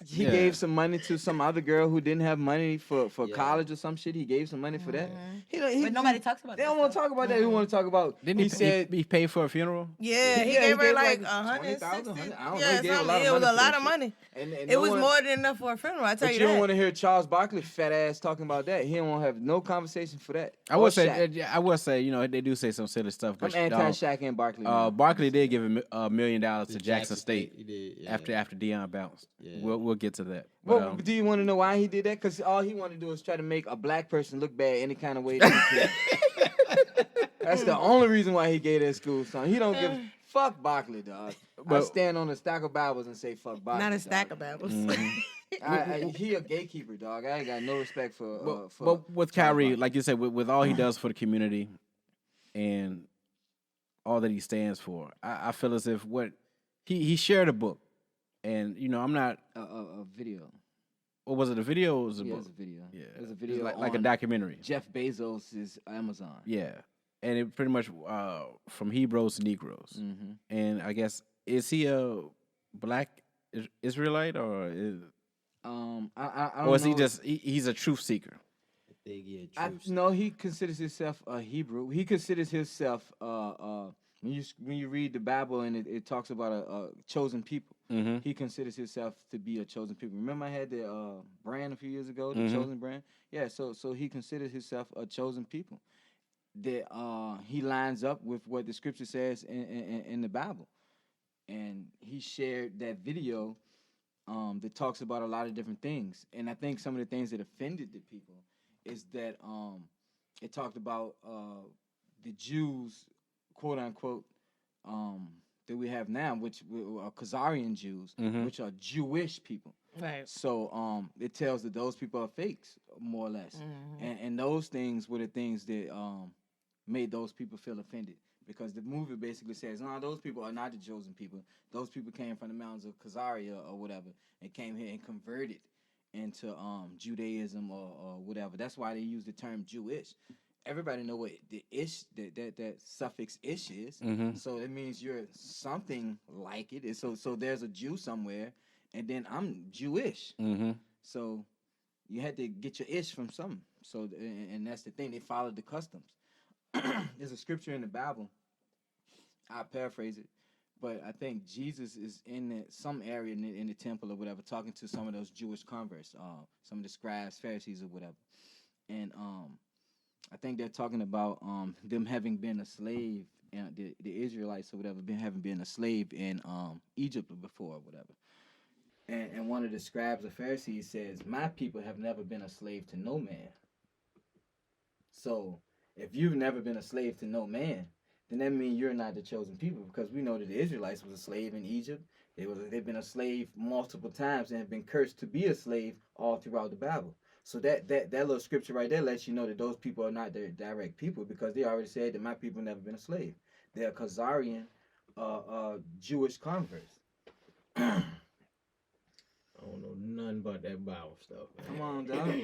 he Yeah. gave some money to some other girl who didn't have money for Yeah. college or some shit. He gave some money for that. He But nobody talks about They that don't want to stuff. talk about that. They want to talk about. Didn't he said. he paid for a funeral? Yeah, he Yeah, gave her gave like like 160. 20,000, I don't know, Yeah, he gave a something. lot of It was money a for lot that of shit. money. And It no was one- more than enough for a funeral. I tell But you you don't that. want to hear Charles Barkley fat ass talking about that. He don't want to have no conversation for that. I Or would say, Shaq. they do say some silly stuff. I'm But anti-Shaq and Barkley. man. Barkley did give him $1 million to Jackson State He did. Yeah. after Deion bounced. Yeah. We'll get to that. But, Well, do you want to know why he did that? Because all he wanted to do is try to make a black person look bad any kind of way. That he could. That's the only reason why he gave that school something. He don't give fuck Barkley, dog. I But- stand on a stack of Bibles and say fuck Barkley. Not a stack dog. of Bibles. He a gatekeeper, dog. I ain't got no respect for. But with Charles Kyrie, Barkley. like you said, with all he does for the community and all that he stands for, I feel as if what he shared a book, and I'm not. a video. What was it? A video? Or was it a Yeah, book? it's a video. Yeah, It was a It's video like a on documentary. Jeff Bezos' Amazon. Yeah, and it pretty much from Hebrews to Negroes, Mm-hmm. and I guess is he a black Israelite or is I don't or is he know. just he's a truth seeker? No, he considers himself a Hebrew. He considers himself when you read the Bible and it talks about a chosen people. Mm-hmm. He considers himself to be a chosen people. Remember I had the brand a few years ago, the Mhm. chosen brand? Yeah, so he considers himself a chosen people. That he lines up with what the scripture says in the Bible. And he shared that video that talks about a lot of different things. And I think some of the things that offended the people is that it talked about the Jews, quote unquote, that we have now, which are Khazarian Jews, Mhm. which are Jewish people. Right. So it tells that those people are fakes, more or less. And those things were the things that made those people feel offended. Because the movie basically says, no, those people are not the chosen people. Those people came from the mountains of Khazaria or whatever and came here and converted into Judaism or whatever. That's why they use the term Jewish. Everybody know what the ish that suffix ish is. Mhm. So it means you're something like it. So there's a Jew somewhere, and then I'm Jewish. Mm-hmm. So you had to get your ish from something. So and that's the thing. They followed the customs. There's a scripture in the Bible. I'll paraphrase it, but I think Jesus is in some area in the temple or whatever, talking to some of those Jewish converts, some of the scribes, Pharisees, or whatever. And I think they're talking about them having been a slave, and the Israelites or whatever, having been a slave in Egypt before or whatever. And one of the scribes or Pharisees says, "My people have never been a slave to no man." So if you've never been a slave to no man, then that means you're not the chosen people, because we know that the Israelites was a slave in Egypt. They've been a slave multiple times and have been cursed to be a slave all throughout the Bible. So that little scripture right there lets you know that those people are not their direct people, because they already said that my people never been a slave. They're Khazarian Jewish converts. I don't know nothing about that Bible stuff, man. Come on, dog.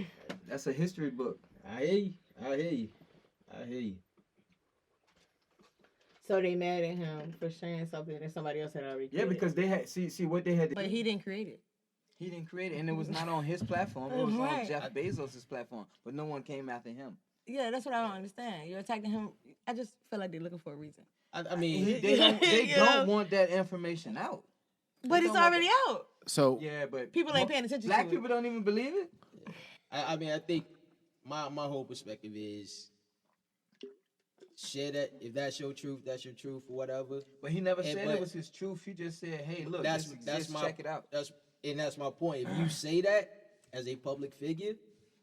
That's a history book. I hear you. So they mad at him for sharing something that somebody else had already created. Yeah, because they had see what they had to But do. he didn't create it. He didn't create it, and it was not on his platform. It was on Right. Jeff Bezos' platform, but no one came after him. Yeah, that's what I don't understand. You're attacking him. I just feel like they're looking for a reason. I mean, They don't You know? don't want that information out. But They it's don't want already out. So Yeah, but People ain't paying attention Black to it. people don't even believe it. I mean, I think my whole perspective is share that. If that's your truth, or whatever. But he never And- said but- it was his truth. He just said, "Hey, look, That's this that's exists, my check it out." That's my point. If you say that as a public figure,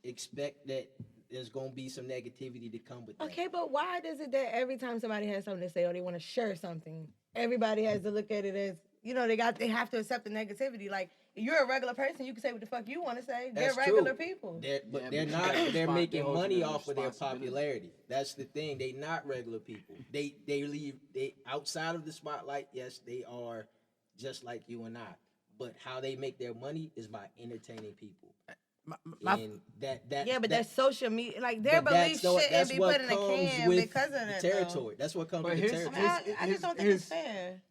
expect that there's gonna be some negativity to come with that. Okay, but why is it that every time somebody has something to say or they want to share something, everybody has to look at it as, they have to accept the negativity. Like, you're a regular person, you can say what the fuck you want to say. They're That's regular true. people. They're Yeah, they're but not. you gotta They're respond- making they're holding money a off of their responsibility. popularity. That's the thing. They not regular people. They leave. They outside of the spotlight. Yes, they are just like you and I. But how they make their money is by entertaining people. And Yeah, but that's social media. Like, their but beliefs that's shouldn't be what put in a comes can with because of the that. territory. That's what comes But with the here's- territory. Though. I just don't think it's fair.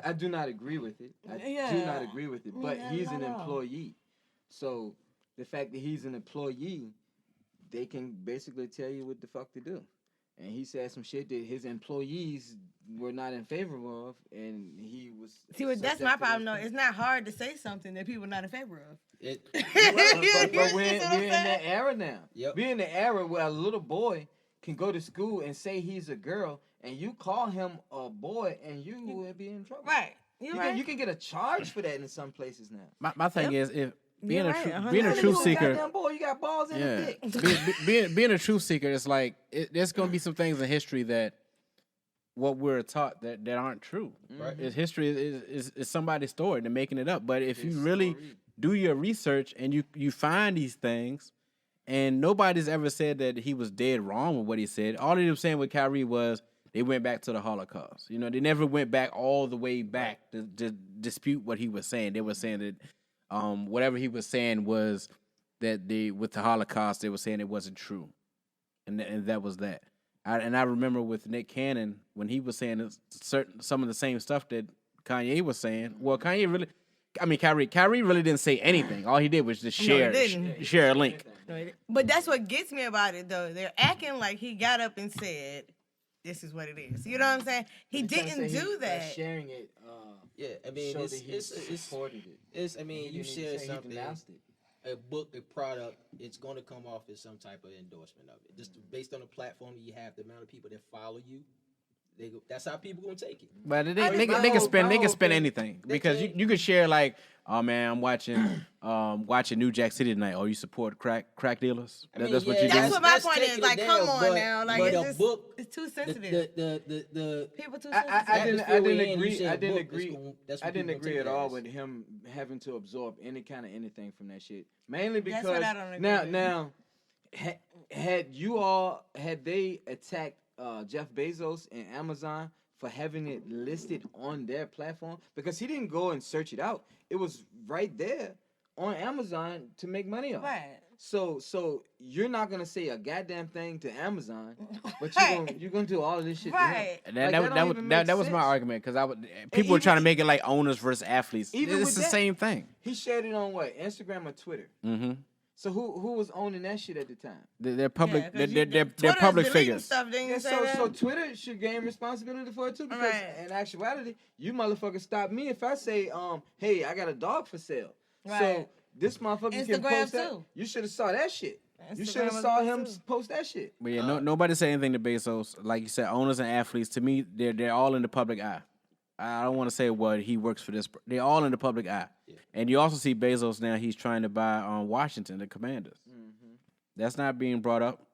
I do not agree with it. I do Yeah. not agree with it. But Yeah, he's an not at all. employee. So the fact that he's an employee, they can basically tell you what the fuck to do. And he said some shit that his employees were not in favor of, and he was. See, that's subject my to problem, though. those It's not hard to say something that people are not in favor of. It- but we're You see what I'm in that saying? era now. Yep. We're in the era where a little boy can go to school and say he's a girl, and you call him a boy, and you will be in trouble. Right. You're You right. can get a charge for that in some places now. my thing is, if being You're a right, true 100%. being a You truth a seeker. goddamn boy, you got balls in Yeah, the dick. being a truth seeker, it's like there's gonna be some things in history that what we're taught that aren't true. Right. Is history is somebody's story. They're making it up. But if you It's really story. do your research and you find these things, and nobody's ever said that he was dead wrong with what he said. All they were saying with Kyrie was they went back to the Holocaust. You know, they never went back all the way back to dispute what he was saying. They were saying that whatever he was saying was that with the Holocaust, they were saying it wasn't true, and that was that. I remember with Nick Cannon when he was saying some of the same stuff that Kanye was saying. Well, Kyrie really didn't say anything. All he did was just he share didn't. share a link. But that's what gets me about it, though. They're acting like he got up and said, "This is what it is." You know what I'm saying? He didn't do that. Sharing it. Yeah, I mean, Showed it's that he supported it. it's. I mean, He you didn't even share say he something, denounced it. a book, a product. It's going to come off as some type of endorsement of it, just based on the platform that you have, the amount of people that follow you. That's how people gonna take it. But they my can whole spend thing- anything because you could share like, oh man, I'm watching New Jack City tonight. Oh, you support crack dealers? I mean, That's what yeah, you do. That's what my That's point is. taking Like, it come down, on but- now. Like, but it's a just, book, it's too The sensitive. the People too I sensitive. didn't atmosphere we're in, agree. you say I a didn't book, agree. that's what I didn't people agree take at it all as. with him having to absorb any kind of anything from that shit. Mainly That's because what I don't agree now with. now had they attacked Jeff Bezos and Amazon for having it listed on their platform, because he didn't go and search it out. It was right there on Amazon to make money off. Right. So you're not gonna say a goddamn thing to Amazon, but Right. you're gonna do all of this shit. Right. And Like, that don't even make that was my sense. argument because people were even- trying to make it like owners versus athletes. Even It's with the that- same thing. He shared it on what, Instagram or Twitter? Mm-hmm. So who was owning that shit at the time? They're public. Yeah, 'cause they're Twitter's public deleting figures. Stuff, didn't you Yeah, say so that? so Twitter should gain responsibility for it too, because Right. in actuality, you motherfuckers stop me if I say, hey, I got a dog for sale. So Right. this motherfucker can Instagram post that. too. You should have saw that shit. You should have Instagram saw was him too. post that shit. But yeah, nobody said anything to Bezos. Like you said, owners and athletes. To me, they're all in the public eye. I don't want to say what he works for this. They're all in the public eye. Yeah. And you also see Bezos now. He's trying to buy Washington, the Commanders. That's not being brought up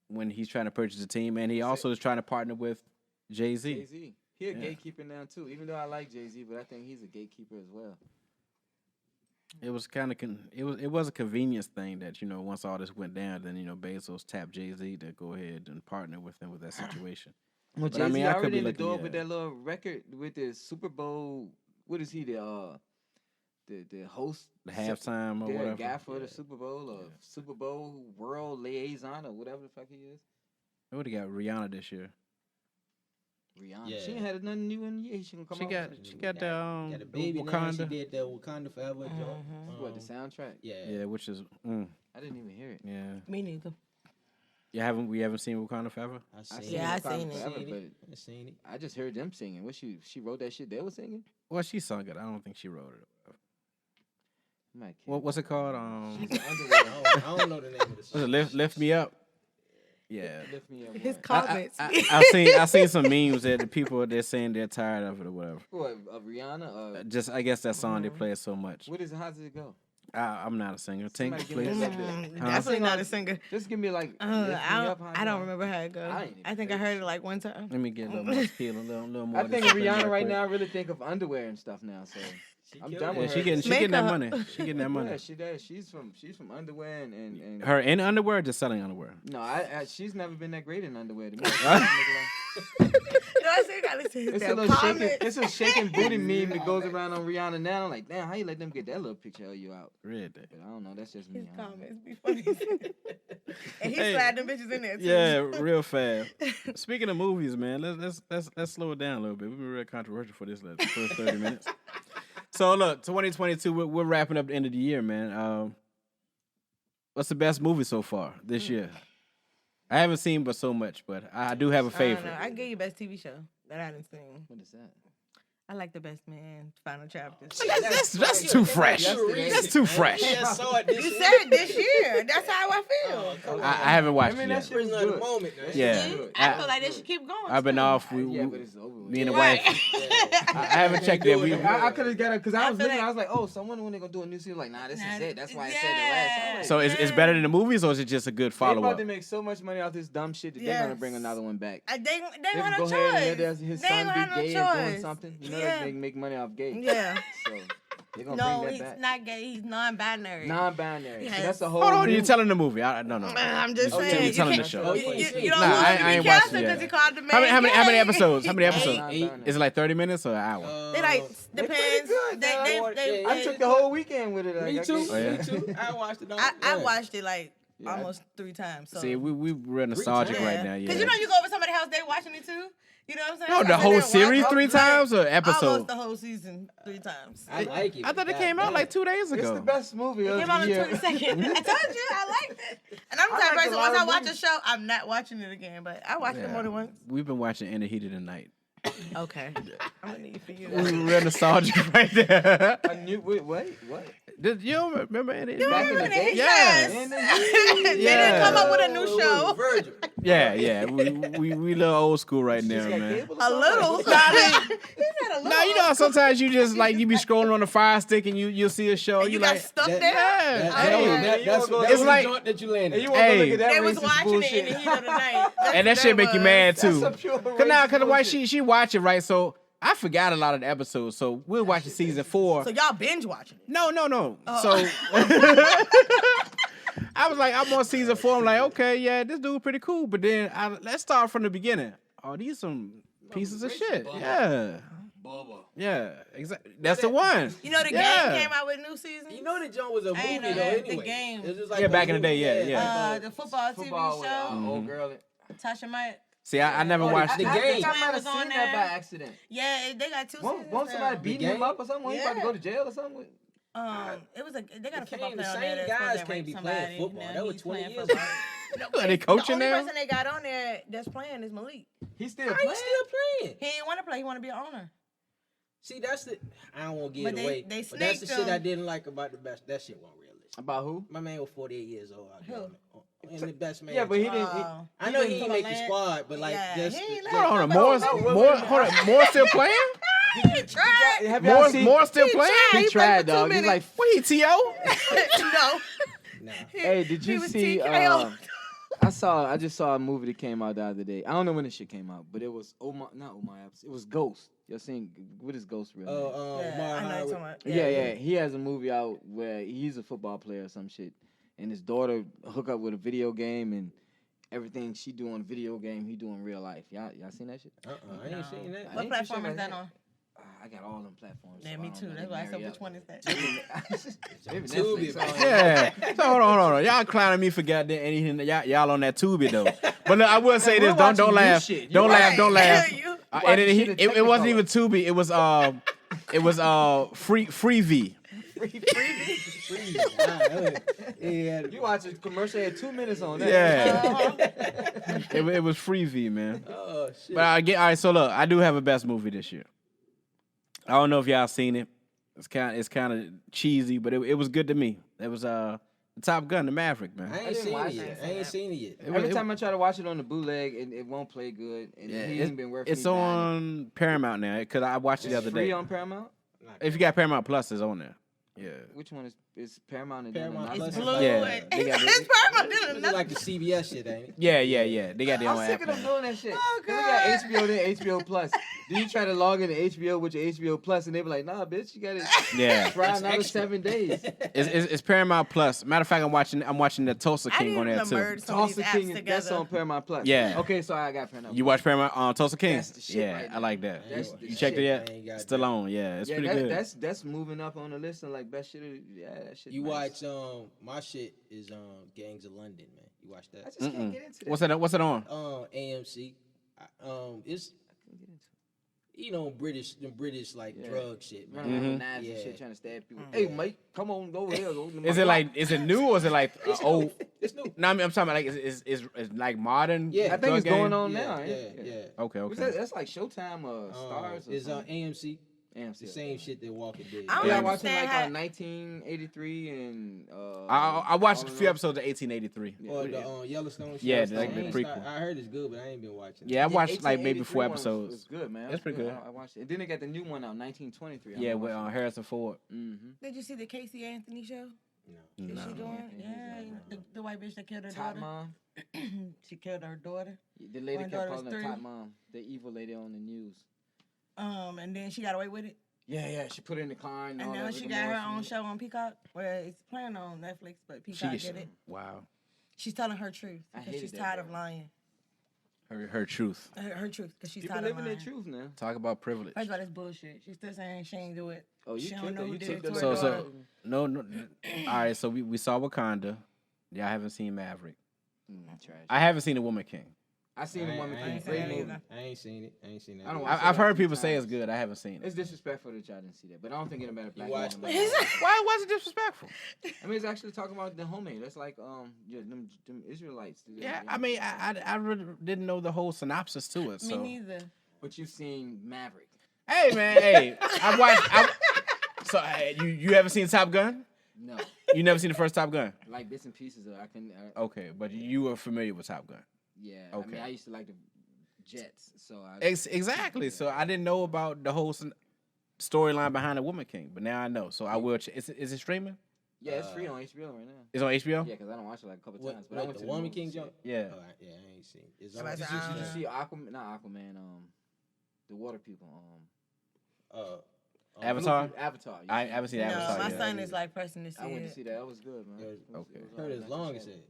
when he's trying to purchase a team, and he also is trying to partner with Jay-Z. Jay-Z. He a Yeah. gatekeeper now too, even though I like Jay-Z, but I think he's a gatekeeper as well. It was kind of it was a convenience thing that once all this went down, then Bezos tapped Jay-Z to go ahead and partner with him with that situation. Well, But, I Jay-Z mean, I could already be in the looking door at with it. that little record with the Super Bowl. What is he, the host? The halftime or The whatever. guy for the Super Bowl or Super Bowl world liaison or whatever the fuck he is. They would have got Rihanna this year. Rihanna. Yeah. She ain't had nothing new in years. She gonna come She out got with she got the Got a baby now. She Wakanda. did the Wakanda Forever joint. what, the soundtrack? Yeah. Yeah, which is I didn't even hear it. yeah. Me neither. We haven't seen Wakanda Forever. I seen Yeah, it. I seen it. Forever, Seen it. but I seen it. I just heard them singing. What she wrote that shit they were singing? Well, she sung it. I don't think she wrote it. My kid. What's it called? She's an underwear. I don't know the name of the Was song. it Lift Me Up? Yeah. Lift me up. His what? comments. I seen some memes that the people they're saying they're tired of it or whatever. What, of Rihanna? Just I guess that song they play it so much. What is it? How does it go? I'm not a singer. Somebody Tink, give me please. a little bit. Definitely not a singer. Just give me like. Lift Me I Up, how don't it go? remember how it goes. I ain't even I think I heard it like one time. Let me get a little more skill, a little more. I think of Rihanna right now. I really think of underwear and stuff now. So I'm done Yeah, with she her. getting that Makeup. money. She getting that money. Yeah, she does. She's from underwear and Her in underwear, or just selling underwear. no, she's never been that great in underwear. To me. No, I said I listen to It's a that little shaking. comment. It's a shaking booty meme that goes around on Rihanna now. I'm like, damn, how you let them get that little picture of you out? Really? But I don't know. That's just me. His I don't know. comments be funny. And he Hey. slide them bitches in there too. Yeah, real fast. Speaking of movies, man, let's slow it down a little bit. We've been real controversial for this first 30 minutes. So look, 2022, we're wrapping up the end of the year, man. What's the best movie so far this year? I haven't seen but so much, but I do have a I don't favorite. know. I can give you best TV show that I didn't seen. What is that? I like the Best Man final chapter. That's too fresh. That's too fresh. I saw it this You week. said this year. That's how I feel. I haven't watched I mean, it that yet. shit was Prisoner of the good. moment. Man. Yeah. I feel like they should keep going. I've been too. off. Yeah, but it's over with. Me and the Right. wife. I haven't checked it. I could have got it because I was feel looking. like- I was like, oh, someone when they gonna do a new season? Like, nah, this Nah, is it. That's why I said yeah. the last. I'm like, So it's better than the movies, or is it just a good they follow about up? to make so much money off this dumb shit that they're gonna bring Yes. another one back. They They don't can have go no ahead choice. and let his They son ain't be have no gay and doing choice. something. You know Yeah. they can make money off gay. Yeah. So they're gonna No, bring he's that back. not gay. He's non-binary. Non-binary. Yes. So that's the whole. Hold on, new- you're telling the movie. No. I'm just Oh, yeah, saying. You're telling the can't- show. Oh, you ain't You seen it. don't Nah, want I to ain't be watched canceled it because yet. he called the man How many gay. episodes? How many episodes? Non-binary. Is it like 30 minutes or an hour? They like They pretty depends. good, dog. I took the whole weekend with it. Like, Me I too. guess- Oh, yeah? Me too. I watched it. I watched it like Yeah. almost 3 times. So. See, we real nostalgic times. right now. Because Yeah. you know you go over somebody's house, they watching it too. You know what I'm saying? No, So the I whole didn't series watch 3 it. times or Almost episode? the whole season 3 times. I like it. I thought it God came out damn. like 2 days It's ago. the best movie of It came out on the the year. 22nd. I told you, I liked it. And I'm the I type of like a person, lot once of I watch a movies. show, I'm not watching it again. But I watched it more than once. We've been watching In the Heat of the Night. Okay. I'm going to need for you. We real nostalgic right there. I knew. Wait, what? You don't remember In the Heat? Back in the day? Yes. In the They Yeah. didn't come up with a new show. Virgil. Yeah. We little old school right now, She's got man. cable or A something? little. Like, He said a little. Now you know how sometimes you just like you be scrolling on the Fire Stick and you'll see a show. And you got like, stuck that- there? yeah. Hey, That's It's the like- joint that you landed. And you want Hey. to look at that They was racist watching bullshit. it in the heat of the night. And that shit make you mad too. That's a pure Cause racist the wife bullshit. she watch it right, so I forgot a lot of the episodes. So we're watching season 4. So y'all binge watching it. No. So I was like, I'm on season 4. I'm like, okay, yeah, this dude pretty cool. But then let's start from the beginning. Oh, these some pieces of shit. Yeah. Yeah, exactly. That's the one. You know the Yeah. game came out with new seasons? You know the joint was a I movie ain't though. know that. The Anyway, game. It was just like Yeah, a back in the movie, day, yeah. The football TV Football with show. old girl. Tasha Mike. See, I never watched the it. I think game. I might have Was on seen that there. by accident. Yeah, they got 2 seasons. Won't somebody now. beating him up or something? When he about to go to jail or something? It was they got a It football came- player on the there same that's guys supposed to can't rape be somebody. playing football. Now That was he's 20 playing years football. Are they coaching the now? only person they got on there that's playing is Malik. He's still How playing. you still playing? He didn't want to play. He want to be an owner. See, that's the. I don't want to give But it they- away. they But that's the snaked shit I him. didn't like about the best. That shit wasn't realistic. About who? My man was 48 years old out Who? there. And the best man. Yeah, but he didn't. Oh. I know he didn't didn't make the land. squad, but like Yeah, just. he ain't just- land. Hold on, no, more still playing? He tried. Have y'all seen? More still He playing? tried. He He tried, played for 2 dog. He's like, What he T.O.? No. Nah. hey, did He you was see? TKO. I just saw a movie that came out the other day. I don't know when this shit came out, but it was not Omar Epps. It was Ghost. Y'all seen what is Ghost really? Yeah, I know you're talking about. Yeah. He has a movie out where he's a football player or some shit, and his daughter hook up with a video game and everything she do on video game, he do in real life. Y'all seen that shit? I ain't seen that. What platform is that on? I got all them platforms. Yeah, so me I don't too. know. That's They why I said marry which up. one is that? Maybe Tubi, Netflix. man. Yeah. So hold on. Y'all clowning me for goddamn anything. Y'all on that Tubi though. But look, I will say We're this. Don't watching new laugh. shit. Don't You laugh. Don't laugh. You- And then shit in it wasn't Technicolor. even Tubi. It was Freevee. Yeah. You watch a commercial had 2 minutes on that. Yeah. It was Freevee, man. Oh shit. But all right. So look, I do have a best movie this year. I don't know if y'all seen it. It's kind of cheesy, but it was good to me. It was Top Gun, the Maverick, man. I ain't didn't seen watch it yet. it. I ain't seen it yet. Every time I try to watch it on the bootleg, it won't play good, and Yeah, he ain't been worth. it's me buying on Paramount now because I watched it the It's other free day. on Paramount. If you got Paramount Plus, it's on there. Yeah. Which one is Paramount? And Paramount then Plus It's is blue. Yeah, and- they got It's Paramount. It's like the CBS shit, ain't it? Yeah. They got their own I'm sick app. of them now. doing that shit. Oh, We got HBO then HBO Plus. Then you try to log into HBO with your HBO Plus, and they be like, "Nah, bitch, you gotta Yeah. try That's another extra. 7 days." It's Paramount Plus. Matter of fact, I'm watching the Tulsa I King need on there them to too. merge some of these Tulsa apps King, that's together. on Paramount Plus. Yeah. Okay, so I got Paramount. You watch Paramount Tulsa King? That's the shit Yeah, right I now. like that. That's You the checked it shit. yet? I ain't got Still that. on. Yeah, it's Yeah, pretty good. that's moving up on the list and like best shit. Yeah, that shit. You nice. watch my shit is Gangs of London, man. You watch I that? just can't get into that. What's it on? AMC. It's British like Yeah. drug shit, man. Running around with Mhm. knives and Yeah. shit, trying to stab people. Hey, mate, come on over here. Go to my Is it block. is it new or is it like old? It's new. No, I'm talking about like it's like modern. Yeah. I think drug it's going game? on Yeah, now. yeah, ain't it? yeah. Okay, What's okay. that? That's like Showtime or Stars. Or It's on something. AMC. AMC. The same shit that Walking Dead. I don't Yeah, I understand watched it like how- 1983 and. I watched a All in few All. episodes of 1883. Or the Yellowstone shit. Yeah, I like the ain't prequel. I heard it's good, but I ain't been watching. Yeah, I it. watched like maybe 4 1883 one episodes. was good, man. It's pretty good. I watched it. And then they got the new one out, 1923. Yeah, with Harrison Ford. Mm-hmm. Did you see the Casey Anthony show? No. Is No. she doing? Anthony, Yeah, no. the white bitch that killed her Top daughter. Mom. She killed her daughter. The lady My kept daughter was calling her 3. Top Mom, the evil lady on the news. And then she got away with it. Yeah, she put it in the car and all And now that she Rick got and her Morty own shit. show on Peacock, where it's playing on Netflix, but Peacock did it. Wow. She's telling her truth I because hated she's that, tired bro. of lying. Her truth. Her truth because she's People tired of living lying. their truth now. Talk about privilege. First of all, that's bullshit. She's still saying she ain't do it. Oh, you She killed don't know her. who You did took it the to her So daughter. no. All right, so we saw Wakanda. Yeah, I haven't seen Maverick. Trash. I haven't seen The Woman King. I seen the Woman I King. ain't Great seen it movie. either. I ain't seen it. I ain't seen that. I don't yet. watch I've it like heard 3 people say it's times. good. I haven't seen it. It's disrespectful that y'all didn't see that, but I don't think anybody black. watched woman- Why was it disrespectful? I mean, it's actually talking about the homie. That's like them Israelites. Yeah, I mean, I really didn't know the whole synopsis to it. Me So. neither. But you've seen Maverick. Hey man, hey, I watched. So you haven't seen Top Gun? No, You never seen the first Top Gun? like bits and pieces of. I can. Okay, but you were familiar with Top Gun. Yeah. I Okay. mean, I used to like the Jets, so I. Exactly. So I didn't know about the whole storyline behind the Woman King, but now I know. So I will. Is it streaming? Yeah, it's free on HBO right now. It's on HBO. Yeah, because I don't watch it like a couple What, times. But I went the to Woman movies King and shit. joint? Yeah. Oh, yeah, I ain't seen it. It's Somebody on. said, Did you Uh, see Aquaman? Not Aquaman. The water people. Avatar? Avatar. You I see it? haven't seen No, Avatar my yet. son is like pressing to see I went to it. see that. That was good, man. Yeah, It was okay. all Heard right. as Not long too as shabby. it.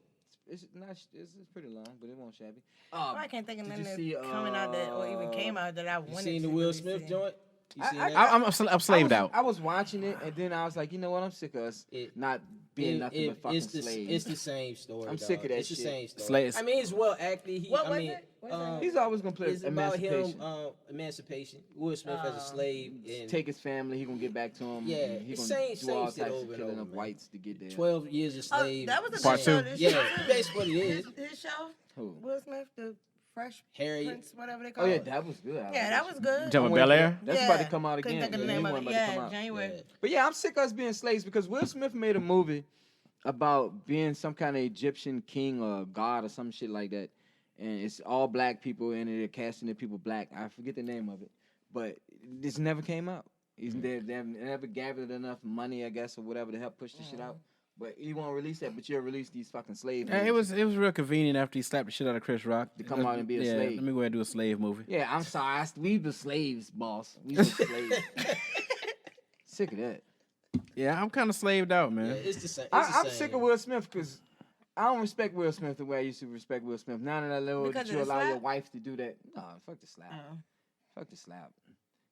It's not. It's pretty long, but it won't shabby. Oh, I can't think of Did nothing you that's see, coming out that or even came out that I You wanted seen to the Will really Smith see. joint? You seen I- that? I'm slaved out. I was watching it, and then I was like, you know what? I'm sick of us It- not being nothing but fucking slaves. It's the same story. I'm sick of that It's the shit. same story. Slaves. I mean, it's well acted. What was it? What's that? He's always gonna play It's about emancipation. him, emancipation. Will Smith as a slave and Take his family. He gonna get back to him. Yeah, and he it's gonna same- do all same shit types over of and killing over, of man. whites to get there. 12 years a Oh, slave. that was a Part good show. two. This Yeah, show. that's what it is. His show. Who? Will Smith, the Fresh Harriet. Prince, whatever they call Oh yeah, it. that was good. I Yeah, like that was shit. good. You talking I'm about waiting Bel for Air? that. That's about to come out Couldn't again. think of the The name new of one it. about to come Yeah, out. January. Yeah. But yeah, I'm sick of us being slaves because Will Smith made a movie about being some kind of Egyptian king or god or some shit like that. And it's all black people and they're casting the people black. I forget the name of it. But this never came out. They never gathered enough money, I guess, or whatever to help push the shit out. But you won't release that, but you'll release these fucking slave Yeah, movies. it was real convenient after he slapped the shit out of Chris Rock To come out and be a slave. Let me go ahead and do a slave movie. Yeah, I'm sorry. We the slaves, boss. We the slaves. Sick of that. Yeah, I'm kind of slaved out, man. Yeah, it's the same. I'm sick of Will Smith because I don't respect Will Smith the way I used to respect Will Smith. Now that I know Because that of you the allow your slap? wife to do that, no, fuck the slap. Oh. Fuck the slap.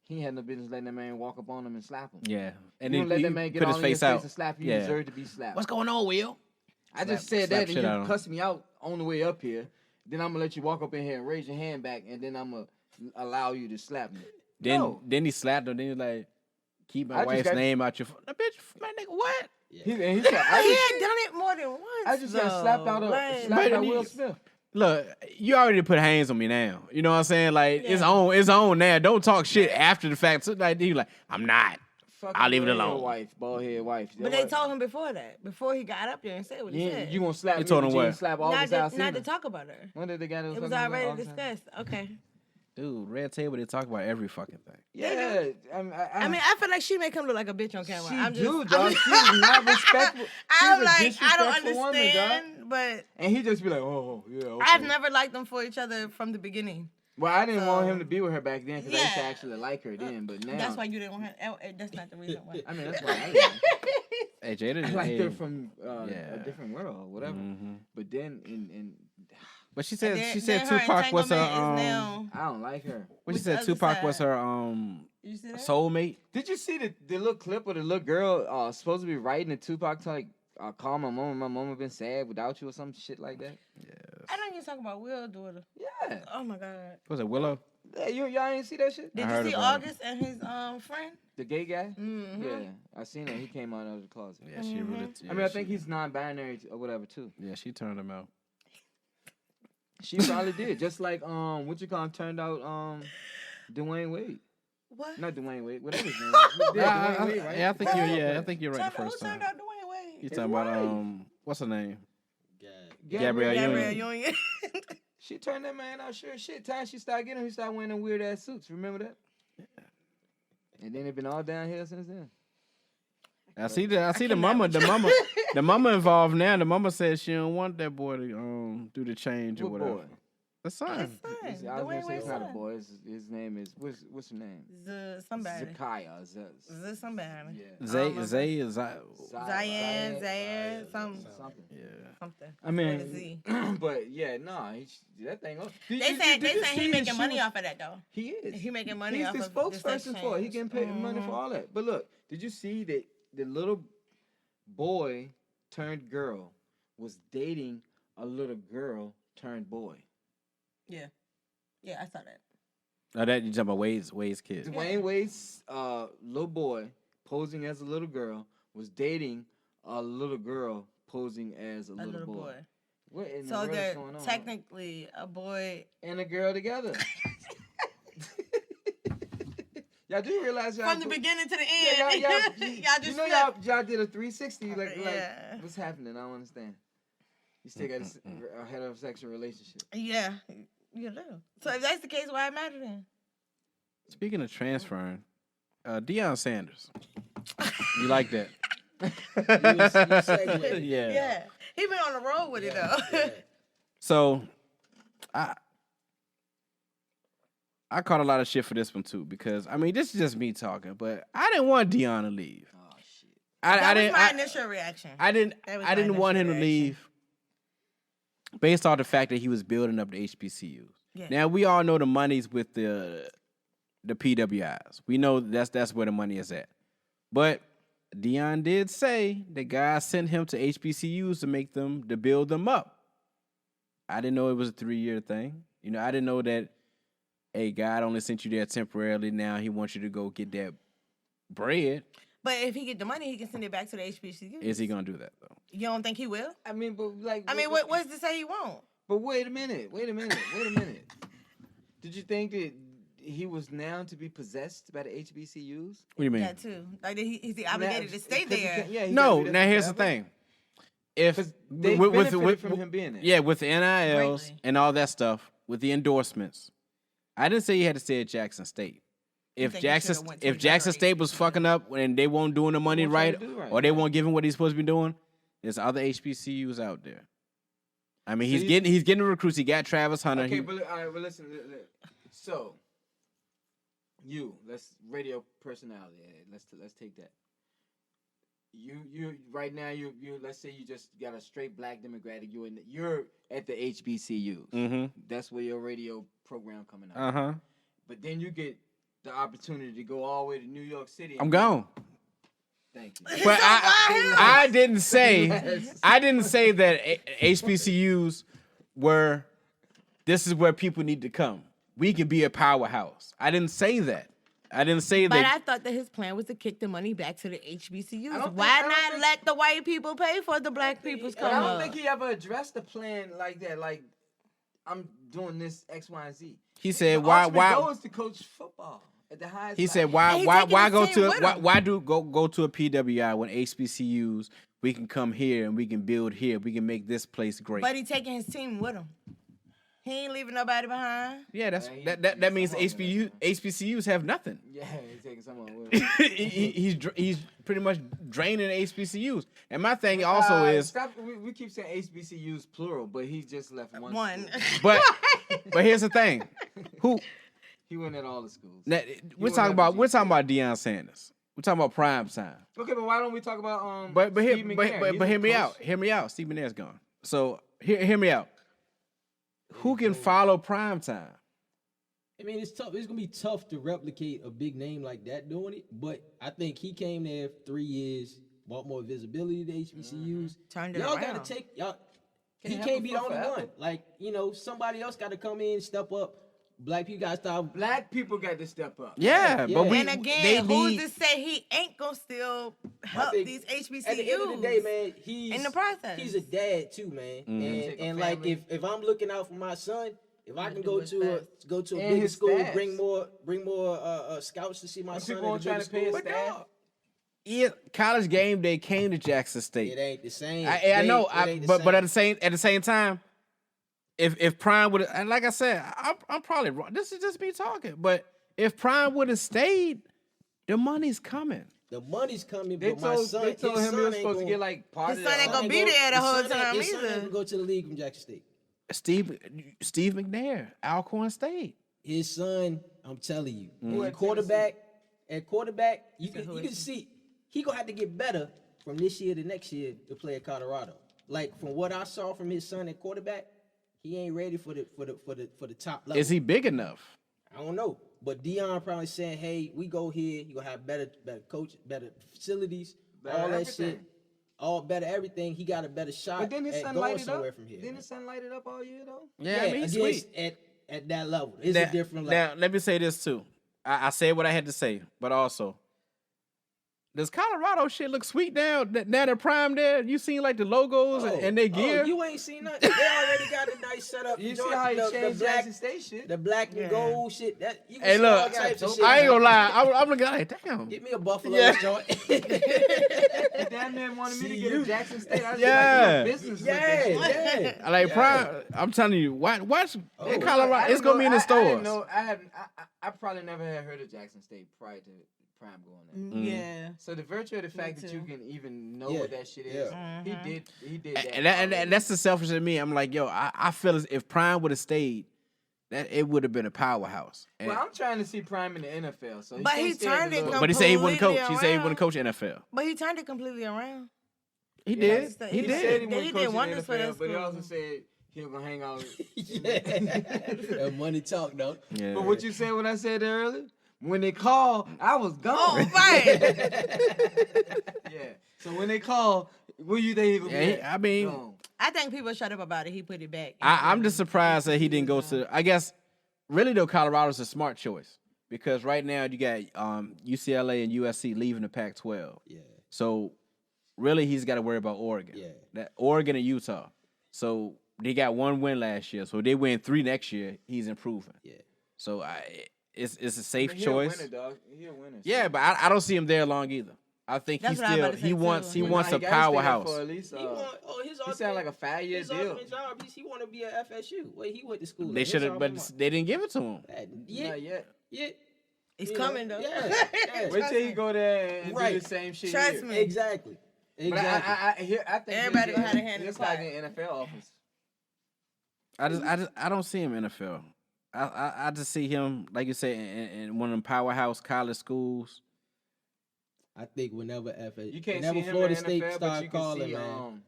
He had no business letting that man walk up on him and slap him. Yeah, And you don't let that man get put all his in your face face out. and slap you. Yeah. You deserve to be slapped. What's going on, Will? I just slap- said slap that and shit out of you him. cussed me out on the way up here. Then I'm gonna let you walk up in here and raise your hand back, and then I'm gonna allow you to slap me. No. Then he slapped him. Then he was like, keep I my just wife's got- name out your phone. The bitch, man, nigga, what? He said, But he had done it more than once. I just got slapped out of Like, slapped But by he- Will Smith. Look, you already put hands on me now. You know what I'm saying? Like it's Yeah. on now. Don't talk shit after the fact. So, like he like, I'm not. Fuck I'll leave it your alone. Wife, bald head wife. But they told him before that. Before he got up there and said what he you, said. you gonna slap They me? told but him you what? ain't slap all not his house to, not either. to talk about her. When did they got It was already discussed. Okay. Dude, Red Table, they talk about every fucking thing. Yeah, I mean, I feel like she make him look like a bitch on camera. she I'm just, do, I'm dog. just- She's not respectful. I'm She's a like, I don't disrespectful woman, understand, dog. but And he just be like, oh, yeah, okay. I've never liked them for each other from the beginning. Well, I didn't want So- him to be with her back then because I used to Yeah. actually like her then, but now That's why you didn't want her. That's not the reason why. I mean, that's why I didn't. Hey, Jada, I like hey, her from yeah. a different world or whatever. mhm. But then, in But she said Then- she said then her Tupac was her entanglement is now- I don't like her. What she What's the said other Tupac was side? her You see that? soulmate. Did you see the little clip of the little girl supposed to be writing to Tupac to like call my mom? My mom been sad without you or some shit like that. I don't even talk about Will daughter. Yeah. Oh my god. Was it Willow? Yeah, y'all ain't see that shit? Did I you heard see about it. August and his friend? The gay guy? Mm-hmm. Yeah, I seen that. He came out of the closet. Yeah, she really. I mean, I think he's non-binary or whatever too. Yeah, she turned him out. She probably did. Just like what you call him turned out Dwayne Wade. What? Not Dwayne Wade. Whatever his name is. Yeah, Dwayne Wade, right? Yeah, I think you're right the Who first time. turned out Dwayne Wade? You His talking about wife. what's her name? Gabrielle Gabrielle Union. Union. She turned that man out sure as shit. Time she started getting him, he started wearing them weird ass suits. Remember that? Yeah. And then it been all downhill since then. I see the mama involved now. The mama said she don't want that boy to do the change or What whatever. boy? The son. I was gonna say it's not a boy. His name is what's her name? Somebody. Zakaya. Somebody. Yeah. Zay is Zayn, something. yeah. Something. I mean, but yeah, nah, that thing. They say he making money off of that though. He is. He making money He's off the of the sex spokesperson for it. He change. getting paid money for all that. But look, did you see that the little boy turned girl was dating a little girl turned boy? Yeah, I saw that. Oh, that you talking about Wade's kid? Dwayne Wade's little boy posing as a little girl was dating a little girl posing as a little boy. What in the So world is they're going on? technically a boy And a girl together. Y'all do realize y'all from the beginning to the end. y'all Y'all just y'all did a 360 like Yeah. what's happening? I don't understand. You still got a heterosexual relationship. Yeah, you do. So if that's the case, why it matter then? Speaking of transferring, Deion Sanders. You like that? You segue. Yeah, he been on the road with it though. Yeah. So, I caught a lot of shit for this one too because I mean this is just me talking, but I didn't want Deion to leave. Oh shit. That was my initial reaction. I didn't want him to reaction. leave based off the fact that he was building up the HBCUs. Yeah. Now we all know the money's with the PWIs. We know that's where the money is at. But Deion did say that God sent him to HBCUs to build them up. I didn't know it was a 3-year thing. You know, I didn't know that, hey, God only sent you there temporarily. Now he wants you to go get that bread. But if he get the money, he can send it back to the HBCU. Is he gonna do that though? You don't think he will? I mean, but like. What's to say he won't? But wait a minute. Did you think that he was now to be possessed by the HBCUs? What do you mean? That too. Like is he obligated to stay there? No. Now here's the thing. If they benefited from him being there. Yeah, with the NILs Greatly. and all that stuff, with the endorsements, I didn't say you had to stay at Jackson State. If think he Jackson should've went to Jackson another State was fucking up and they weren't doing the money Won't try right, to do right, or they yeah. weren't giving what he's supposed to be doing, there's other HBCUs out there. I mean, So he's getting recruits. He got Travis Hunter. Okay, but all right, well, listen. So, let's radio personality. Let's take that. You right now you let's say you just got a straight black demographic. You're at the HBCUs. Mm-hmm. That's where your radio program coming out. Uh-huh. But then you get the opportunity to go all the way to New York City. I'm gone. Thank you. But I didn't say that HBCUs were. This is where people need to come. We can be a powerhouse. I didn't say that. I didn't say But that. I thought that his plan was to kick the money back to the HBCUs. I don't Why think- not let the white people pay for the black people's But come I don't up? think he ever addressed the plan like that. Like, I'm doing this X, Y, and Z. He said, The "Why? ultimate goal is to coach football at the highest He said, level. And he "Why taking go his team with him. why do go to a PWI when HBCUs we can come here and we can build here. We can make this place great." But he taking his team with him. He ain't leaving nobody behind. Yeah, Yeah, that means come on, man. HBCUs have nothing. Yeah, he's taking someone with him. he's pretty much draining HBCUs. And my thing also is, Stop, we keep saying HBCUs plural, but he just left one. school. but here's the thing, He went at all the schools. we're talking about Deion Sanders. We're talking about prime time. Okay, but why don't we talk about But Steve McNair? hear me He's a out. coach. Hear me out. Steve McNair's gone. So hear me out. Who can follow prime time? I mean, it's tough. It's gonna be tough to replicate a big name like that doing it. But I think he came there for 3 years, brought more visibility to HBCUs. Turned it Y'all around. gotta take y'all. Can't He have can't him be for the only forever. one. Like, somebody else got to come in, step up. Black people got to start. Black people got to step up. Yeah, Yeah. but And again, they who's need. to say he ain't gonna still help think these HBCUs At the end of the day, man, he's in the process? He's a dad too, man. Take a And like family. if I'm looking out for my son, If I Gotta can do go what's to best. a And bigger his school, stats. bring more scouts to see my When son. people at trying the to bigger pay school. his But staff. dog, yeah, college game day came to Jackson State. It ain't the same. I know, It ain't the but same. at the same time, if Prime would, and like I said, I'm probably wrong. This is just me talking. But if Prime would have stayed, the money's coming. The money's coming, They but my told son, him he was supposed to get like part His of son the. ain't gonna be there the whole time his son either. ain't gonna go to the league from Jackson State. Steve McNair, Alcorn State. His son, I'm telling you, Who at at quarterback, you said who can at see he gonna have to get better from this year to next year to play at Colorado. Like from what I saw from his son at quarterback, he ain't ready for the top level. Is he big enough? I don't know, but Dion probably saying, "Hey, we go here. You gonna have better coach, better facilities, Better all that everything. shit, all better everything. He got a better shot But then his at son going lighted somewhere up. from here. Didn't his son light it up all year though? Yeah, I mean, he's against sweet. at that level, it's a different level. Now, let me say this too. I said what I had to say, but also, does Colorado shit look sweet now? Now they're Prime there. You seen like the logos and their gear? You ain't seen nothing. They already got a nice setup. You see Jordan, how he the changed black, Jackson State shit? the black Yeah. and gold shit. That you can Hey, see look, all types of shit. I ain't man. gonna lie. I'm looking like, damn. Get me a Buffalo Yeah. joint. The damn man wanted me to See get you. a Jackson State. I was Yeah. like, business. yeah. Like Yeah. Prime, I'm telling you, watch Oh, in Colorado. I It's didn't gonna know- be in the I didn't stores. know. I probably never had heard of Jackson State prior to Prime going there. Yeah. So the virtue of the fact that you too. can even know Yeah, what that shit is, yeah. he did that. And that's the selfish in me. I'm like, yo, I feel as if Prime would have stayed, that it would have been a powerhouse. And- Well, I'm trying to see Prime in the NFL. So But can't he stay at the turned it little- but he said he wouldn't coach. completely He said he wouldn't around. coach NFL. But he turned it completely around. He Yeah, did. he He He did. said he He wouldn't did coach in the wonders for NFL, that but he school. also said he was gonna hang out. Yeah. That money talk though. Yeah. But what you said when I said that earlier? When they called, I was gone. Oh, right. Yeah. So when they called, where you think he gonna be? Yeah, I mean, Gone. I think people shut up about it. He put it back. I'm just surprised that he didn't go to. I guess really though, Colorado's a smart choice because right now you got UCLA and USC leaving the Pac-12. Yeah. So really, he's got to worry about Oregon. Yeah. That Oregon and Utah. So they got one win last year. So if they win 3 next year, he's improving. Yeah. So it's a safe He a choice. winner, dog. He a winner. Yeah, but I don't see him there long either. I think That's he what I was still about to say, he too. wants he Well, wants nah, a he gotta stay there powerhouse. For at least, He want he his sound ultimate- like a 5-year his deal. ultimate job. He want to be at FSU. Wait, he went to school. They at. should That's have, all but I'm they didn't give it to him. Yeah. Not yet. Yeah. It's You coming, know, though. yeah, yeah. Wait till he go there and Right. do the same shit. Trust here. me. Exactly. But Exactly. I think Everybody gonna have a hand in he'll the start pot. in NFL office. I don't see him in NFL. I just see him like you say in one of them powerhouse college schools. I think whenever FSU, You can't whenever see him Florida in the State NFL, but start you can calling, see man,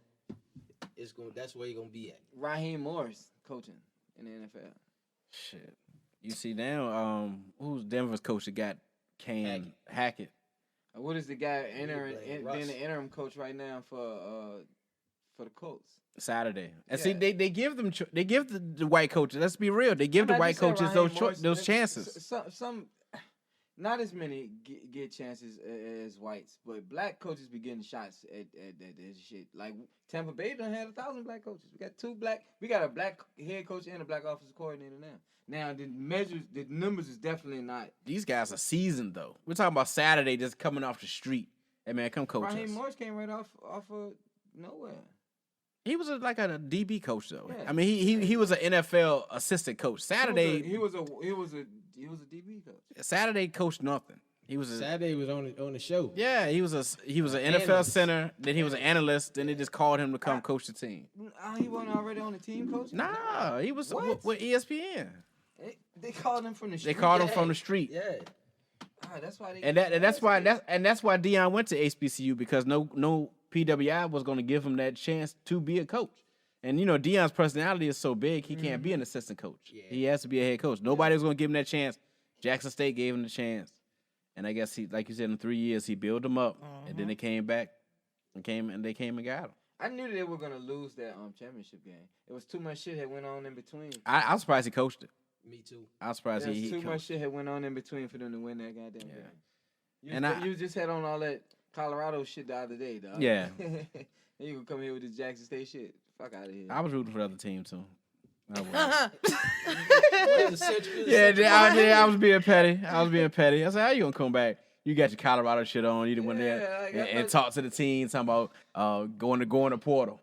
that's where he gonna be at. Raheem Morris coaching in the NFL. Shit, you see now who's Denver's coach that got Cam Hackett? What is the guy playing being Russ. the interim coach right now for the Colts? Saturday. And Yeah. see, they give them they give the white coaches. Let's be real. They give the white coaches those chances. Some not as many get chances as whites, but black coaches be getting shots at this shit. Like Tampa Bay done had 1,000 black coaches. We got a black head coach and a black offensive coordinator now. Now the numbers is definitely not. These guys are seasoned though. We're talking about Saturday just coming off the street. Hey man, come coach Raheem us. Morris came right off of nowhere. He was like a DB coach though. Yeah. I mean, he was an NFL assistant coach. Saturday he was a DB coach. Saturday coached nothing. He was a Saturday was on the show. yeah. He was an NFL Analyst. center. Then he was an analyst. Then they just called him to come coach the team. He wasn't already on the team coach. Nah, he was What? with ESPN. They called him from the street. They called him from the street. Yeah. That's why they. And that's why Dion went to HBCU because no PWI was going to give him that chance to be a coach. And you know Dion's personality is so big he can't be an assistant coach. Yeah. He has to be a head coach. Nobody was going to give him that chance. Jackson State gave him the chance, and I guess he, like you said, in 3 years he built them up, and then they came back, and they came and got him. I knew that they were gonna lose that championship game. It was too much shit that went on in between. I'm surprised he coached it. Me too. I'm surprised There's he too much coached. shit had went on in between for them to win that goddamn game. And You just had on all that Colorado shit the other day, dog. Yeah. And you gonna come here with this Jackson State shit? Fuck out of here. I was rooting for the other team too. I was being petty. I said, how you gonna come back? You got your Colorado shit on. You done went there and talk to the team, talking about going to portal.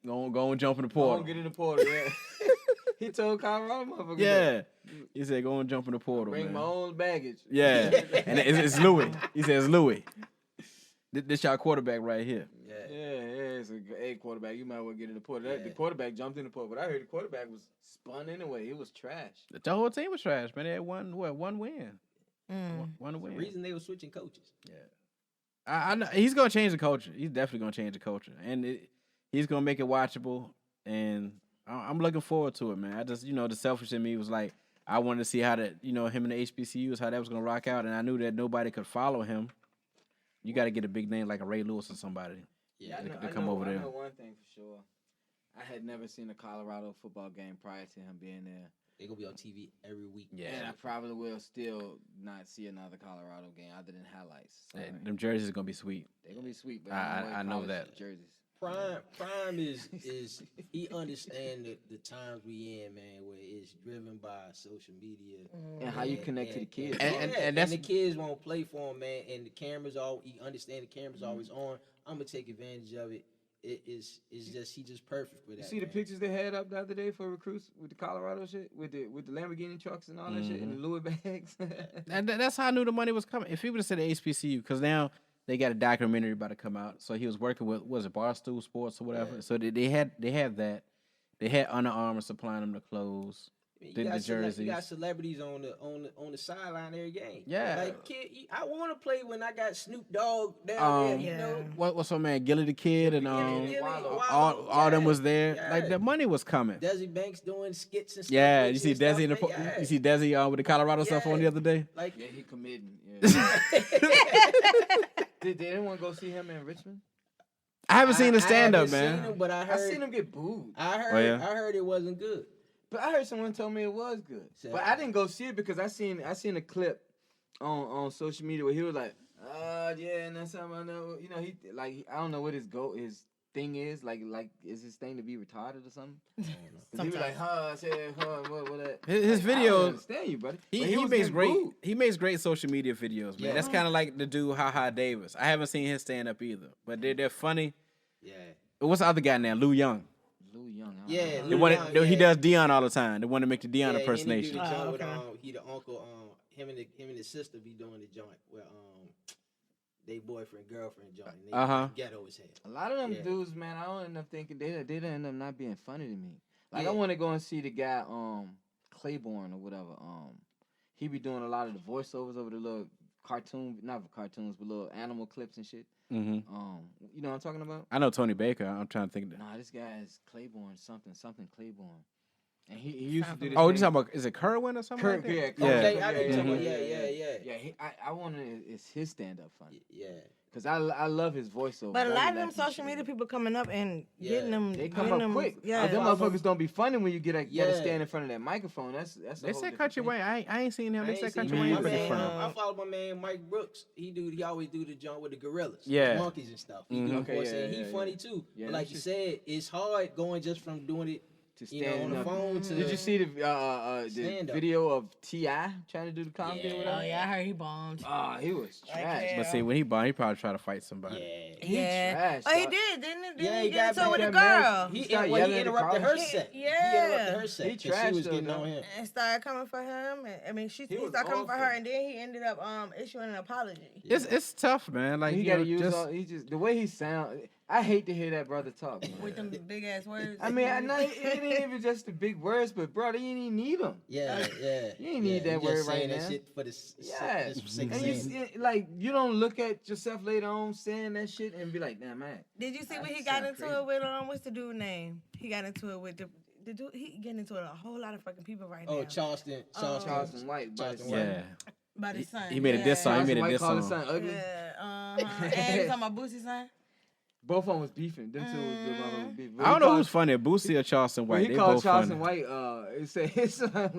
Go and jump in the portal. Get in the portal, yeah. He told Colorado motherfucker. Yeah. He said, go and jump in the portal, Bring man. my own baggage. Yeah. And it's Louis. He says, Louis. This y'all quarterback right here. Yeah, it's a quarterback. You might well get in the portal. The quarterback jumped in the portal, but I heard the quarterback was spun anyway. It was trash. The whole team was trash, man. They had one win. One win. The reason they were switching coaches. Yeah. I know he's gonna change the culture. He's definitely gonna change the culture, and he's gonna make it watchable. And I'm looking forward to it, man. I just, the selfish in me was like, I wanted to see how that, him and the HBCUs, how that was gonna rock out, and I knew that nobody could follow him. You got to get a big name like a Ray Lewis or somebody. Yeah, to come over there. I know one thing for sure. I had never seen a Colorado football game prior to him being there. They're going to be on TV every week. Yeah. And I probably will still not see another Colorado game other than highlights. Hey, them jerseys are going to be sweet. They're going to be sweet, but I know that. Jerseys. Prime is he understand the times we in, man, where it's driven by social media and how you connect to the kids. And the kids won't play for him, man. And the cameras he understand the cameras always on. I'm gonna take advantage of it. It's just he just perfect for that. You see the pictures they had up the other day for recruits with the Colorado shit, with the Lamborghini trucks and all that shit, and the Louis bags. And that's how I knew the money was coming. If he would have said the HBCU, because now they got a documentary about to come out. So he was working with, was it Barstool Sports or whatever? Yeah. So they had that. They had Under Armour supplying them the clothes, the jerseys. You got celebrities on the sideline every game. Yeah. Like, kid, I want to play when I got Snoop Dogg down there, What's my man, Gilly the Kid, and all them was there. Yeah. Like, the money was coming. Desi Banks doing skits and stuff. Yeah, you see Desi you see Desi with the Colorado stuff on the other day? Like, yeah, he committing. Yeah. Did anyone go see him in Richmond? I haven't seen the stand-up, man. Seen him, but I seen him get booed. I heard it wasn't good. But I heard someone tell me it was good. So, but I didn't go see it because I seen a clip on social media where he was like, yeah, and that's something I know. He like, I don't know what his thing is. Like is his thing to be retarded or something? Because he was like, what his videos. I don't understand you, buddy. He makes great social media videos, man. Yeah. That's kind of like the dude Ha Davis. I haven't seen his stand up either, but they're funny. Yeah. What's the other guy now? Lou Young. Yeah, he does Dion all the time. The one to make the Dion impersonation. And he do the joint with, he the uncle. Him and his sister be doing the joint where they boyfriend girlfriend joint. They ghetto as hell. A lot of them dudes, man, I don't end up thinking they end up not being funny to me. Like I want to go and see the guy Claiborne or whatever. He be doing a lot of the voiceovers over the little not cartoons, but little animal clips and shit. Mm-hmm. You know what I'm talking about? I know Tony Baker. I'm trying to think of that. Nah, this guy is Claiborne something Claiborne. And he used to do this. Oh, you talking about, is it Kerwin or something? Kirk, like that? Yeah. Okay, I know you talking about, yeah. I want to, is his stand-up funny? Yeah. Because I love his voiceover. But a lot of them social media people coming up and getting them. They come up quick. Yeah. But them motherfuckers don't be funny when you gotta stand in front of that microphone. That's they said Country Wayne. I ain't seen him. They said Country Wayne pretty funny. I follow my man Mike Brooks. He always do the jump with the gorillas. Yeah. The monkeys and stuff. He funny too. But like you said, it's hard going just from doing it to stand on the phone to. Did you see the video of T.I. trying to do the comedy? Oh yeah, I heard he bombed. He was trash. But see, when he bombed, he probably tried to fight somebody. Yeah. Oh, he did, didn't he? He got into it with the girl. He interrupted her set. Yeah. He interrupted her set. He trashed she was getting on him. And started coming for him. I mean, he started coming for her, and then he ended up issuing an apology. It's tough, man. Like he got to use the way he sound. I hate to hear that brother talk, man. With them big ass words. I mean, it ain't even just the big words, but brother, you ain't even need them. Yeah. You ain't need that word right now. That shit for and you don't look at yourself later on saying that shit and be like, damn, man. Did you see when he got into it with what's the dude name? He got into it with the dude. He getting into it with a whole lot of fucking people right now. Oh, Charleston White. Yeah. By his son. He made a diss song. His son ugly. Yeah. And he was talking about Boosie's son. Both of them was beefing. Them two was beefing. I don't know who's funnier, Boosie or Charleston White. He called Charleston White. He said his son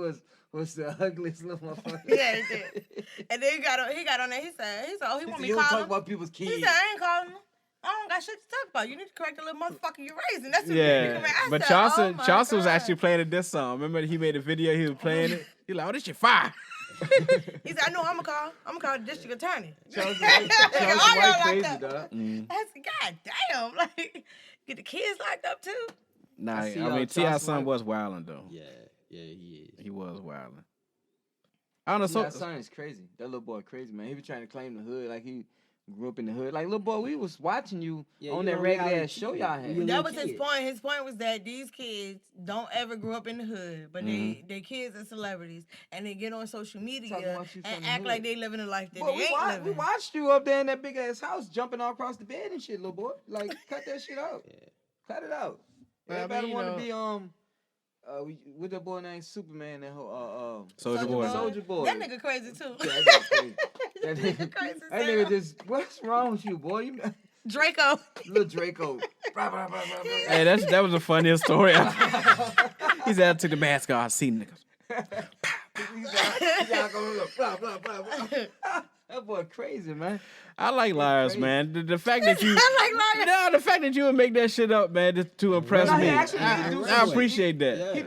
was the ugliest little motherfucker. Yeah, he did. And then he got on there. He said, oh, he want me calling. Talk about people's kids. He said, I ain't calling him. I don't got got shit to talk about. You need to correct the little motherfucker you're raising. That's what Yeah, I but said, Charleston was God. actually playing this song. Remember he made a video. He was playing it. He like, oh, this shit fire. He said, I know I'm gonna call the district attorney. Charles All White y'all locked crazy, up. dog. I said, God damn, like get the kids locked up too. Nah, I see, I mean T.I. Charleston son White- was wilding though. Yeah, he is. He was wilding. I don't know. That son is crazy. That little boy crazy, man. He was trying to claim the hood like he grew up in the hood. Like, little boy, we was watching you on that regular ass show y'all had. That was his point. His point was that these kids don't ever grow up in the hood, but they kids are celebrities, and they get on social media about you from and the act hood. like they living a life that Boy, they ain't living. we watched you up there in that big ass house jumping all across the bed and shit, little boy. Like, cut that shit out. Cut it out. Well, I Everybody mean, want to be with that boy named Superman, that whole Soulja Boy. Soulja Boy. That nigga crazy too. Yeah, that nigga crazy. That nigga, Crazy that as nigga hell. just, what's wrong with you, boy? You Draco. little Draco. Blah, blah, blah, blah, blah. Hey, that was the funniest story. He said I took the mask off. I seen niggas. He's out going look, blah, blah, blah, blah. That boy crazy, man. I like liars, crazy. man. The fact that you, I like liars. no, the fact that you would make that shit up, man, to impress No, he me. actually did do I some appreciate that. Yeah. He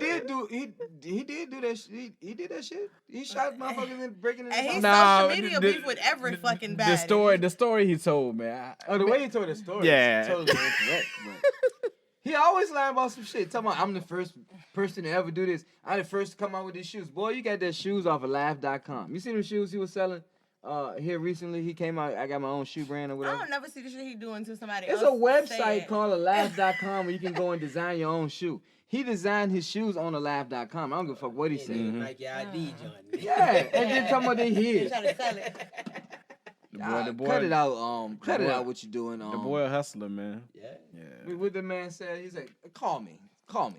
did do that shit. He did that shit. He shot motherfuckers and breaking in And his he's house. Nah, social media the- beef with every fucking The bad. story he told, man. Oh, the way he told the story Yeah. is totally incorrect. But he always lying about some shit. Talking about, I'm the first person to ever do this. I'm the first to come out with these shoes. Boy, you got that shoes off of Laugh.com. You see the shoes he was selling here recently? He came out, I got my own shoe brand or I whatever. don't never see the shit he doing to somebody It's else. a website say it. called Laugh.com where you can go and design your own shoe. He designed his shoes on Laugh.com. I don't give a fuck what he Yeah, said. nigga, Nike ID, John. Yeah, and then talking about they He his. trying to sell it. The boy, Cut it out, cut it boy- out what you doing. The boy a hustler, man. Yeah. Yeah. What the man said, he's like, call me. Talk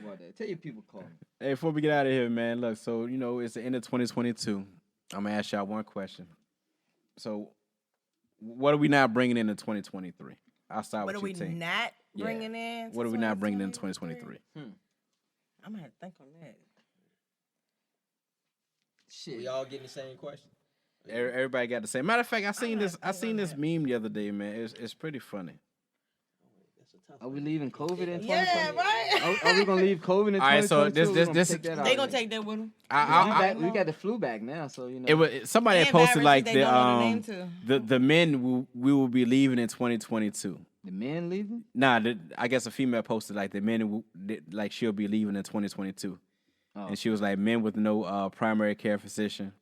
about that. Tell your people call me. Hey, before we get out of here, man, look, so, you know, it's the end of 2022. I'm going to ask y'all one question. So, what are we not bringing in 2023? I'll start What are with we you, Tink. not bringing in? What are we not bringing in 2023? I'm gonna have to think on that. Shit. We all getting the same question. Everybody got the same. Matter of fact, I seen not thinking this on meme the other day, man. It's pretty funny. That's a tough Are we one. leaving COVID in 2020? Yeah, right. Are we gonna leave COVID in 2022? All right, so We're this gonna is- take that out They of gonna there. take that with them. We got the flu back now, so you know. It was somebody had And posted viruses like they don't know the name to. the men we will be leaving in 2022. the men leaving. Nah, I guess a female posted like the men like she'll be leaving in 2022, Oh. and she was like men with no primary care physician,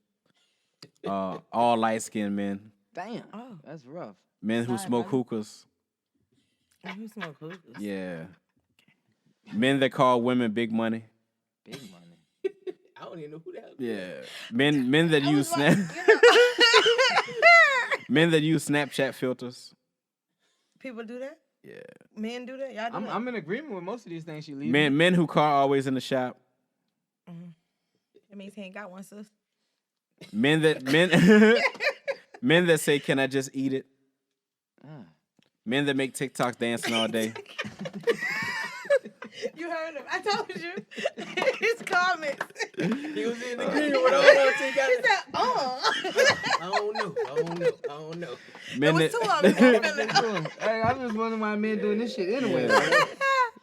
all light skinned men, Damn. Oh. That's rough. men who Sorry, smoke brother. hookahs, You smoke hookahs. yeah, men that call women big money, Big money. I don't even know who the hell. yeah, men that I use was like, snap you know. men that use Snapchat filters, People do that. yeah, Men do that. Y'all do that. I'm in agreement with most of these things she leaving. men who car always in the shop, That means he ain't got one, sis. men men that say can I just eat it. Ah. Men that make TikToks dancing all day. You heard him. I told you. His comments. He was in agreement with all that. He said, I don't know. There Men was that, two of them. I feel it. Hey, I'm just wondering why men doing this shit anyway. Yeah. man.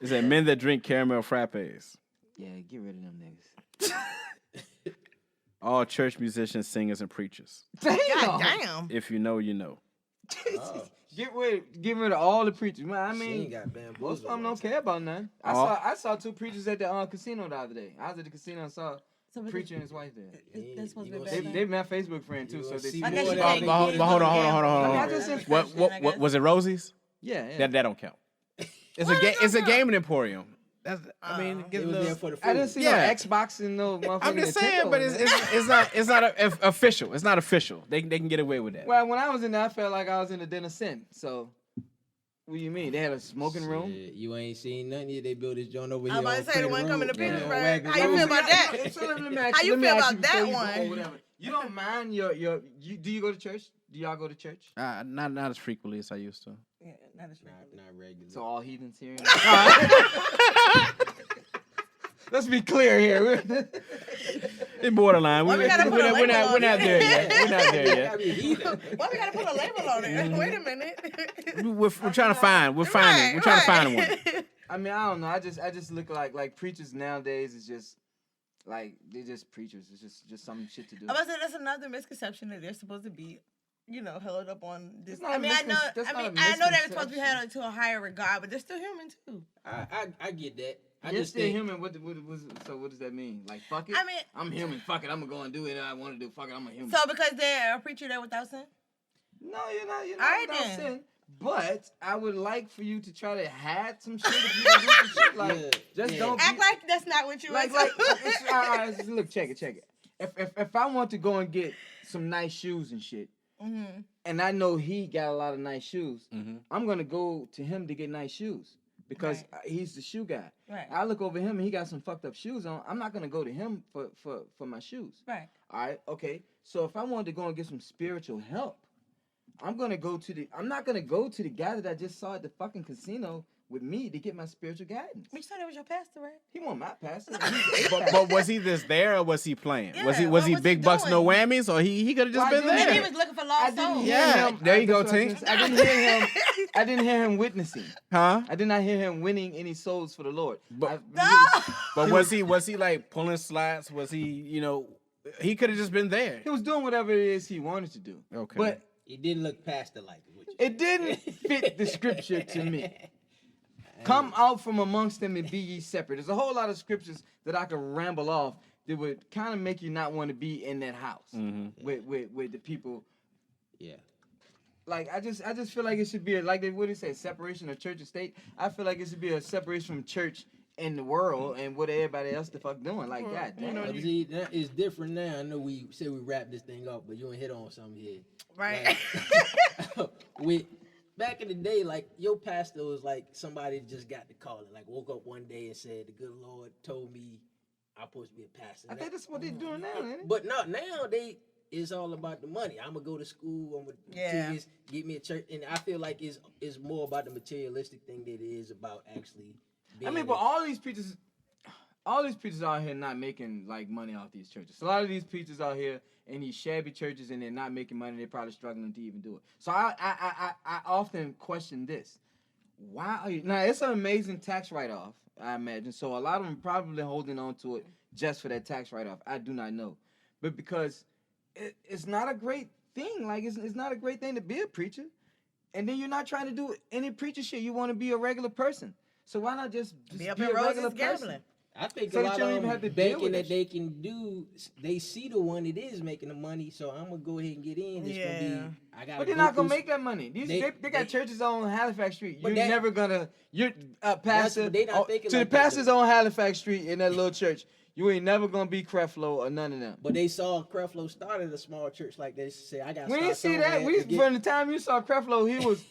Is that men that drink caramel frappes. Yeah, get rid of them niggas. All church musicians, singers, and preachers. God Damn. damn. If you know, you know. Oh, Get rid of all the preachers. Man, I she mean, ain't got bamboozled. most of them don't care about nothing. I saw two preachers at the casino the other day. I was at the casino and saw So a preacher and his wife there. That's supposed to be a You bad gonna They thing. my Facebook friend too, You so gonna they see I guess more you than can't that. get But hold on. I just said- What was it? Rosie's? yeah. That don't count. It's Why a that it's a don't count? gaming emporium. That's I mean, It get a was little. there for the food. I didn't see Yeah. no Xbox and no motherfucking I'm just saying, Nintendo but in there. it's not official. It's not official. They can get away with that. Well, when I was in there, I felt like I was in the Den of Sin. So, what do you mean? They had a smoking room? Shit, you ain't seen nothing yet. They built this joint over I here. was about to on say, the Crater one coming to Road, Petersburg. Wagon How you Road. feel about that? So let me How ask you let me feel ask about before that you go one? or whatever. You don't mind do you go to church? Do y'all go to church? Not as frequently as I used to. Yeah, not as Not regular. So all heathens here? let's be clear here. It's borderline. Why we gotta put a We're label not on there it? yet. We're not there yet. Gotta be a heathen. Why we gotta put a label on it? Wait a minute. We're trying to find. We're finding. We're trying to find one. I mean, I don't know. I just look like preachers nowadays is just like they're just preachers. It's just some shit to do. I was say that's another misconception that they're supposed to be, held up on this. It's not I a mean, I know they're supposed to be held to a higher regard, but they're still human too. I get that. I You're just still think human. So what does that mean? Like fuck it. I mean, I'm human. Fuck it. I'm gonna go and do it. I want to do. Fuck it. I'm a human. So because they're a preacher there without sin. No, you're not. You're All right, not without then. sin. But I would like for you to try to hide some shit if you do some shit. Like, just don't Act be, like that's not what you like. It's, all right, look, check it. If I want to go and get some nice shoes and shit, and I know he got a lot of nice shoes, I'm gonna go to him to get nice shoes because he's the shoe guy. Right. I look over him and he got some fucked up shoes on. I'm not gonna go to him for my shoes. Right. All right. Okay. So if I wanted to go and get some spiritual help, I'm not gonna go to the guy that I just saw at the fucking casino with me to get my spiritual guidance. But you said it was your pastor, right? He wasn't my pastor. But was he just there or was he playing? Yeah, was he what was big he bucks, no doing? whammies, or he could have just Well, been I didn't- Maybe he there? was looking for I lost didn't souls. hear Yeah, him. there you go, That's what I was Tink. gonna say. I didn't hear him witnessing. Huh? I did not hear him winning any souls for the Lord. But- I- But was he like pulling slots? Was he, he could have just been there. he was doing whatever it is he wanted to do. Okay. But it didn't look pastor like. it didn't fit the scripture to me. Come out from amongst them and be ye separate. There's a whole lot of scriptures that I could ramble off that would kind of make you not want to be in that house with the people. Yeah. Like I just feel like it should be like what they say, separation of church and state. I feel like it should be a separation from church and the world and what everybody else the fuck doing. Like God damn. But see, that is different now. I know we said we wrap this thing up, but you ain't hit on something here. Right. Like, back in the day, like your pastor was like somebody just got the calling. Like woke up one day and said, "The good Lord told me I'm supposed to be a pastor." I think that's what they're doing now, ain't it? But no, now it's all about the money. I'm gonna go to school. I'm gonna do this, get me a church, and I feel like it's more about the materialistic thing than it is about actually. I mean, but all these preachers out here not making like money off these churches. A lot of these preachers out here in these shabby churches and they're not making money. They're probably struggling to even do it. So I often question this: why are you now? It's an amazing tax write-off, I imagine. So a lot of them probably holding on to it just for that tax write-off. I do not know, but because it's not a great thing. Like it's not a great thing to be a preacher, and then you're not trying to do any preacher shit. You want to be a regular person. So why not just Be up be in a regular Roses person? gambling. I think So a that lot you don't of even them have to deal banking with that that they can do, they see the one that is making the money, so I'm gonna go ahead and get in. It's gonna be, I got. But they're not gonna make that money. They got churches on Halifax Street. You're never gonna. You're pastor. They not thinking to like the that, pastors on Halifax Street in that little church. You ain't never gonna be Creflo or none of them. But they saw Creflo started a small church like this. Say I got. We didn't see that. From the time you saw Creflo, he was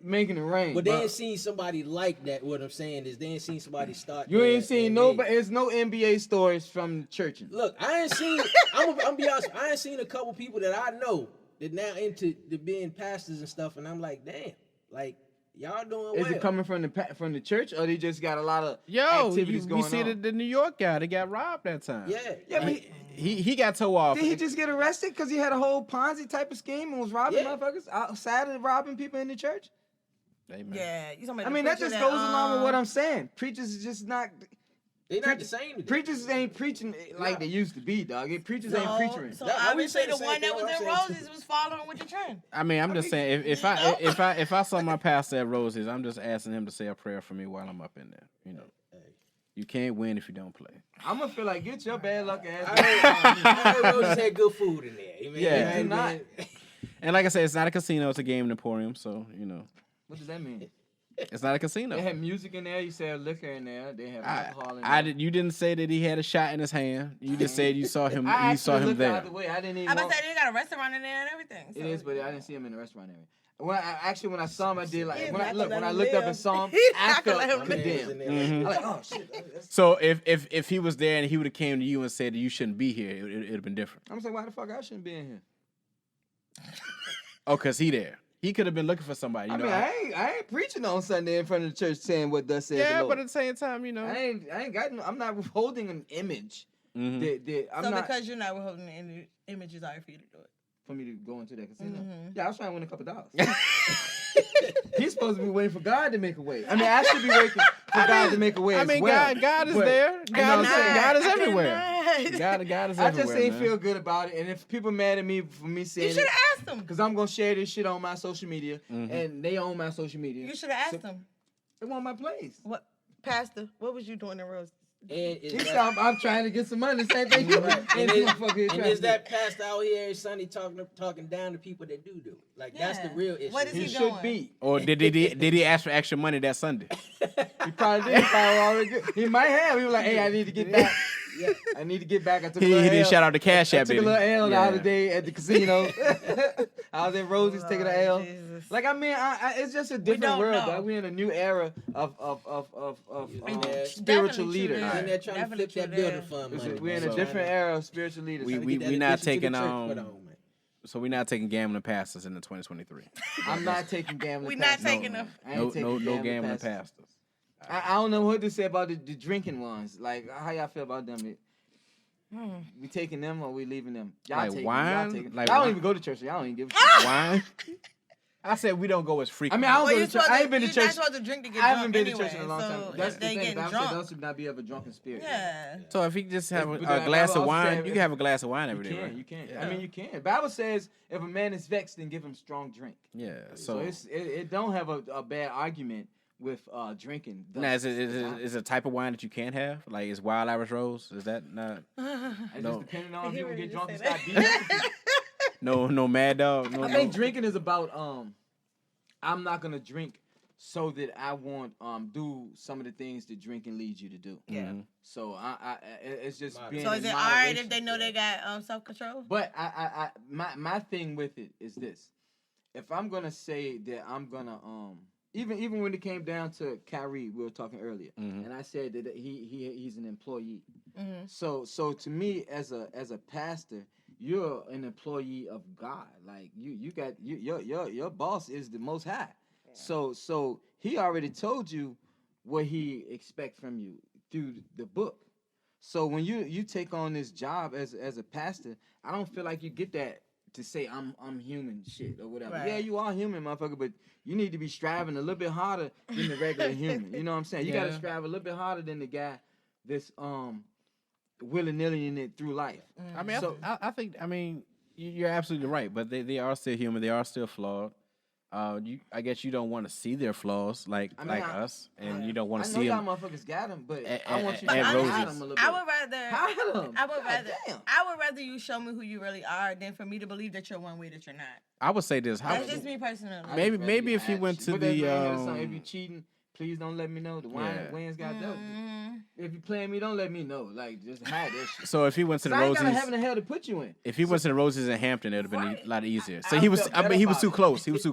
making it rain. But they ain't seen somebody like that. What I'm saying is they ain't seen somebody start. You ain't seen nobody. nobody. There's no NBA stories from church. Look, I ain't seen. I'm be honest. I ain't seen a couple people that I know that now into the being pastors and stuff, and I'm like, damn, like y'all doing well. Is it coming from the church, or they just got a lot of Yo, activities we going see on? the New York guy that got robbed that time. Yeah, but He got towed off. did he just get arrested because he had a whole Ponzi type of scheme and was robbing Yeah. motherfuckers outside of robbing people in the church? Amen. Yeah, you talking about I the mean, that preacher just goes along with what I'm saying. Preachers is just not. they not the same. today. Preachers ain't preaching like they used to be, dog. Preachers ain't preaching. So Yeah, I would obviously say the the one same that thing was what in I'm saying, Roses was following with the trend. I mean, I'm just saying, if I saw my pastor at Roses, I'm just asking him to say a prayer for me while I'm up in there. You can't win if you don't play. I'm gonna feel like get your bad luck ass. I heard Roses had good food in there. You mean, Yeah. you Do not. know, And like I said, it's not a casino; it's a gaming emporium. So What does that mean? it's not a casino. They have music in there. You said liquor in there. They have alcohol in there. You didn't say that he had a shot in his hand. You just said you saw him. I You saw actually him looked there. out the way. I didn't even. I about walk- to say they got a restaurant in there and everything. It is, but I didn't see him in the restaurant area. When I saw him, I did like Yeah, when I not gonna let him looked up live. and saw him, He's I not gonna felt let him live. condemned. Mm-hmm. I'm like, oh shit. That's- So if he was there and he would have came to you and said that you shouldn't be here, it'd have been different. I'm saying, why the fuck I shouldn't be in here? Oh, cause he there. He could have been looking for somebody. You know, I ain't preaching on Sunday in front of the church saying what thus says the yeah, Lord. but at the same time, you know, I ain't got no, I'm not withholding an image. Mhm. I'm So not because you're not withholding the image, it's hard for you to do it. for me to go into that casino. Mhm. Yeah, I was trying to win a couple dollars. He's supposed to be waiting for God to make a way. I mean, I should be waiting for God to make a way I as mean, well. God is but there. God is everywhere. God is I everywhere. just ain't man. feel good about it. And if people mad at me for me You saying should it, have asked them. because I'm going to share this shit on my social media, Mhm. and they own my social media. You should have asked them. They want my place. What, Pastor? What was you doing in Rose? And is He that, said, I'm trying to get some money. Same thing you Right. and And that is that pastor out here every Sunday talking down to people that do? Like that's the Yeah. real issue. What is he he should doing? be. Or did he ask for extra money that Sunday? He probably did. He probably already good. He might have. He was like, hey, I need to get back. Yeah, I need to get back. I took a He little didn't L. shout out the Cash I App, took did a he? little L the Yeah. other day at the casino. I was in Rosie's taking an L. Jesus. Like I mean, it's just a different don't world. know. Dog. We're in a new era of Yeah. spiritual Definitely true leaders. there. in there trying Definitely to flip that true building there. fund money. We're in man. a different era of spiritual leaders. We Trying to get that not addition to the taking church put on, man. So we're not taking gambling pastors into 2023. I'm not taking gambling. We not pastors. taking them. I ain't taking No gambling pastors. pastors. I don't know what to say about the drinking ones. Like, how y'all feel about them? We taking them or we leaving them? Y'all Like taking wine? them. Y'all taking them. Like Y'all don't wine? even go to church. So y'all don't even give a shit. Wine? I said we don't go as I frequent. mean, I don't Well, go you're to church. I ain't been to you're church. not supposed to drink to get I haven't drunk been anyway. to church in a long time. So That's if the they thing. getting Bible drunk, said those should not be of a drunken spirit. yeah. So if you just have But a the glass Bible of also wine, said- you can have a glass of wine every day, You right? can. Yeah. I mean, you can. Bible says if a man is vexed, then give him strong drink. Yeah. So it don't have a bad argument with drinking. Now, is it a type of wine that you can't have? Like, is Wild Irish Rose? Is that not? It's No. just depending on if He you ready get to drunk and say stop that. beating. No Mad Dog? No, I think drinking is about I'm not gonna drink so that I won't do some of the things that drinking leads you to do. Yeah. So it's just being So in is it alright if moderation. they know they got self control? But my thing with it is this: if I'm gonna say that I'm gonna even when it came down to Kyrie, we were talking earlier, and I said that he's an employee. Mm-hmm. So to me, as a pastor, you're an employee of God. Like you got your boss is the Most High. Yeah. So he already told you what he expects from you through the book. So when you take on this job as a pastor, I don't feel like you get that to say I'm human shit or whatever. Right. Yeah, you are human, motherfucker, but you need to be striving a little bit harder than the regular human. You know what I'm saying? You gotta strive a little bit harder than the guy that's willy-nilly in it through life. I mean, So- I think, you're absolutely right, but they are still human. They are still flawed. I guess you don't want to see their flaws like us, and you don't want to I know see y'all them. motherfuckers got them, but And- I want you to and hide Rosie's. them a little bit. I would rather. Hide them. I would God rather. damn. I would rather you show me who you really are than for me to believe that you're one way that you're not. I would say this. That's just me personally. I Maybe- just rather maybe you if he hide went shit. to What that the, man had a song, if you cheating, please don't let me know. The Yeah. Wayne's got that. Mm-hmm. If you playing me, don't let me know. Like, just hide that shit. So if he went to the I ain't got a Rosie's, heaven and hell to put you in. if he went to the Rosie's in Hampton, it would have been Right. a lot easier. I So he was, felt I mean, better he was about too it. close. He was too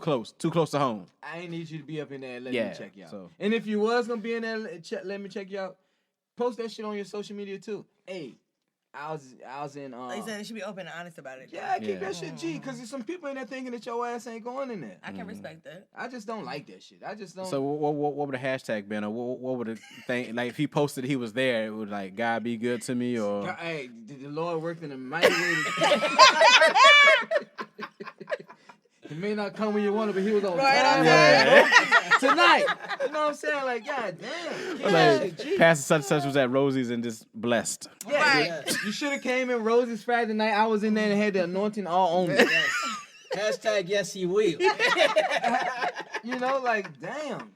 close to home. I ain't need you to be up in there and let Yeah, me check you out. so- And if you was gonna be in there, let me check you out. Post that shit on your social media too. Hey, I was in. Like you said, it should be open and honest about it. Yeah, keep Yeah. that shit G, cause there's some people in there thinking that your ass ain't going in there. I can respect that. I just don't like that shit. I just don't. So what would the hashtag been, or what would the thing like if he posted he was there? It would like God be good to me, or God, hey, the Lord worked in a mighty way. He may not come when you want it, but he was on Right time. on time. Tonight. You know what I'm saying? Like, God damn. Keep that like shit G. Pastor such and such was at Rosie's and just blessed. Yeah, Right. you should have came in Rosie's Friday night. I was in there and had the anointing all on me. Yes. Hashtag yes he will. You know, like, damn.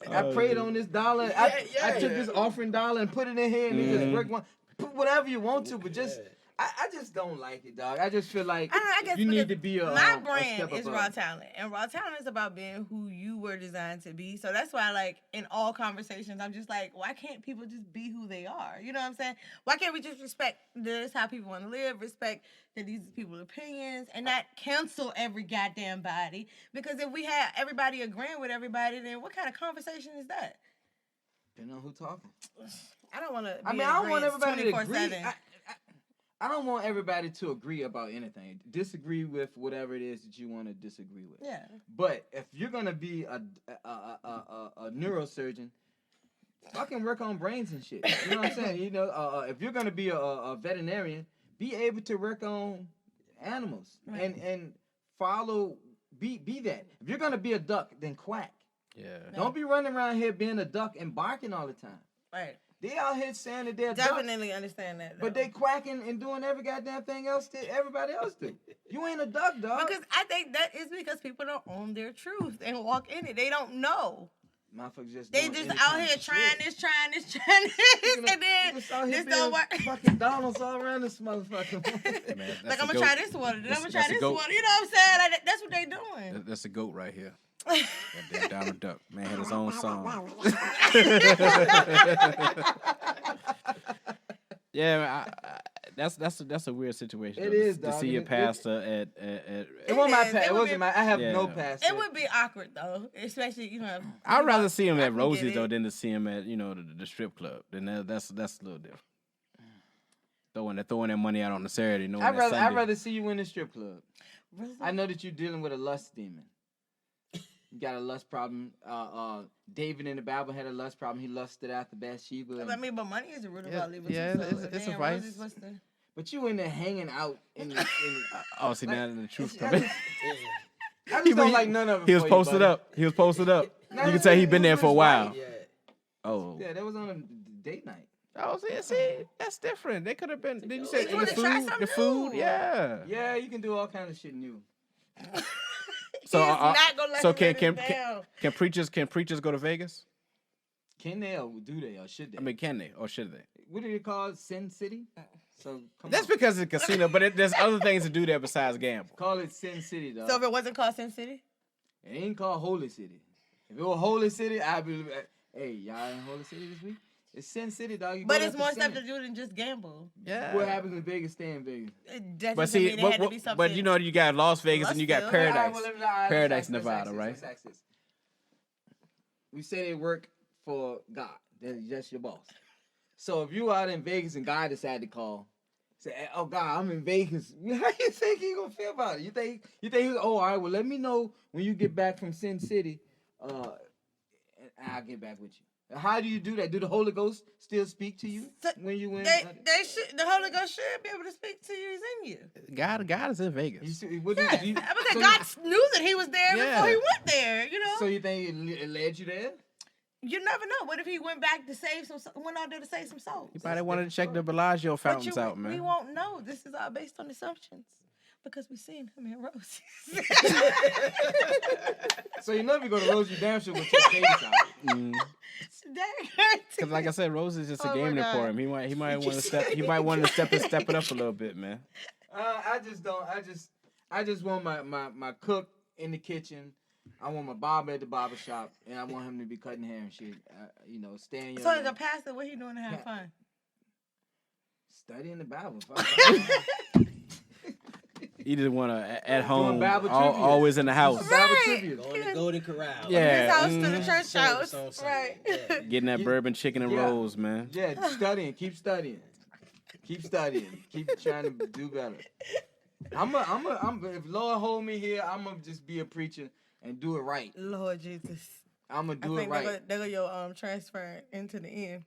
I prayed on this dollar. I took this offering dollar and put it in here and it just worked one. Put whatever you want to, but just I just don't like it, dog. I just feel like I guess you need because to be a my a brand step is above. raw talent, and raw talent is about being who you were designed to be. So that's why, like, in all conversations, I'm just like, why can't people just be who they are? You know what I'm saying? Why can't we just respect this how people want to live, respect that these are people's opinions, and not cancel every goddamn body? Because if we had everybody agreeing with everybody, then what kind of conversation is that? Depending on who talking. I don't want to. I mean, I don't want everybody to agree. 24/7. I don't want everybody to agree about anything. Disagree with whatever it is that you want to disagree with. Yeah. But if you're gonna be a neurosurgeon, fucking work on brains and shit. You know what I'm saying? You know, if you're gonna be a veterinarian, be able to work on animals and follow. Be that. If you're gonna be a duck, then quack. Yeah. Don't be running around here being a duck and barking all the time. Right. They out here saying that they're Definitely ducks, understand that. but they quacking and doing every goddamn thing else that everybody else do. You ain't a duck, dog. Because I think that is because people don't own their truth and walk in it. They don't know. Motherfuckers just They just out here trying this, and then this don't work. Fucking Donald's all around this motherfucker. Man, Like, I'm gonna try this one, then I'm gonna try this one. You know what I'm saying? Like, that's what they doing. That's a goat right here. Goddamn Donald Duck. Man had his own song. Yeah, man, that's a weird situation. It though, is, to dog, see and your it- pastor at It wasn't my is. past. It It would wasn't be- my. I have Yeah. no past. It would be awkward though, especially I'd rather see him I at can Rosie's get though it. than to see him at the strip club. Then that's a little different. Throwing that money out on the Saturday, knowing I'd that Sunday. rather see you in the strip club. Really? I know that you're dealing with a lust demon. You got a lust problem. David in the Bible had a lust problem. He lusted after Bathsheba. I mean, but money is a root of all evil. yeah, too, so it's a damn, vice. Rosie's what's the- But you in there hanging out in the. Oh, see now the truth I coming. just don't like none of it. He was for you, posted buddy. up. He was posted up. No, You can tell he been there for a was while. right. Yeah. Oh. Yeah, that was on a date night. Oh, see, that's different. They could have been. Did you say You wanna the try food? something The food, new. yeah. Yeah, you can do all kinds of shit new. So, He is not gonna let so him can let can, us can down. can preachers go to Vegas? Can they or do they or should they? I mean, can they or should they? What do they call it? Sin City? So come That's on. because it's a casino, but there's other things to do there besides gamble. Call it Sin City, dog. So if it wasn't called Sin City, It ain't called Holy City. If it was Holy City, I'd be like, hey, y'all in Holy City this week? It's Sin City, dog. You but go it's there more for stuff to sin. do than just gamble. Yeah. What happens in Vegas, stay in Vegas. It doesn't But see, mean it had to be but something. you know you got Las Vegas and you got Lustful. Paradise. All right, well, all right, Paradise, let's Nevada, ask right? Let's ask this. We say they work for God. That's your boss. So if you out in Vegas and God decided to call, say, oh God, I'm in Vegas. How you think he gonna feel about it? You think he's all right? Well, let me know when you get back from Sin City, and I'll get back with you. How do you do that? Do the Holy Ghost still speak to you So when you win? They should. The Holy Ghost should be able to speak to you. He's in you. God is in Vegas. What do Yeah, you, because so God knew that he was there Yeah. before he went there. You know. So you think it led you there? You never know. What if he went back to save went out there to save some souls? You probably wanted to check the Bellagio But fountains out, man. We won't know. This is all based on assumptions because we've seen him in Rosie's. So you know if you go to Rosie Damn sure will check Vegas out. Because like I said, Rose is just a Oh my game God. for him. He might want to step it up a little bit, man. I just want my cook in the kitchen. I want my barber at the barber shop, and I want him to be cutting hair and shit. Stay in your So as lane. a pastor, what he doing to have fun? Studying the Bible. He just want to at home, Bible trivia. always in the house, Bible Right. trivia. Going to Golden Corral. Yeah. His house to the mhm. church Service house. on Sunday. Right. Yeah. getting that Yeah. bourbon chicken and Yeah. rolls, man. Yeah, studying. Keep studying. Keep studying. Keep trying to do better. If Lord hold me here, I'm gonna just be a preacher and do it right. Lord Jesus. I'm gonna I do it think right. they go your transfer into the end.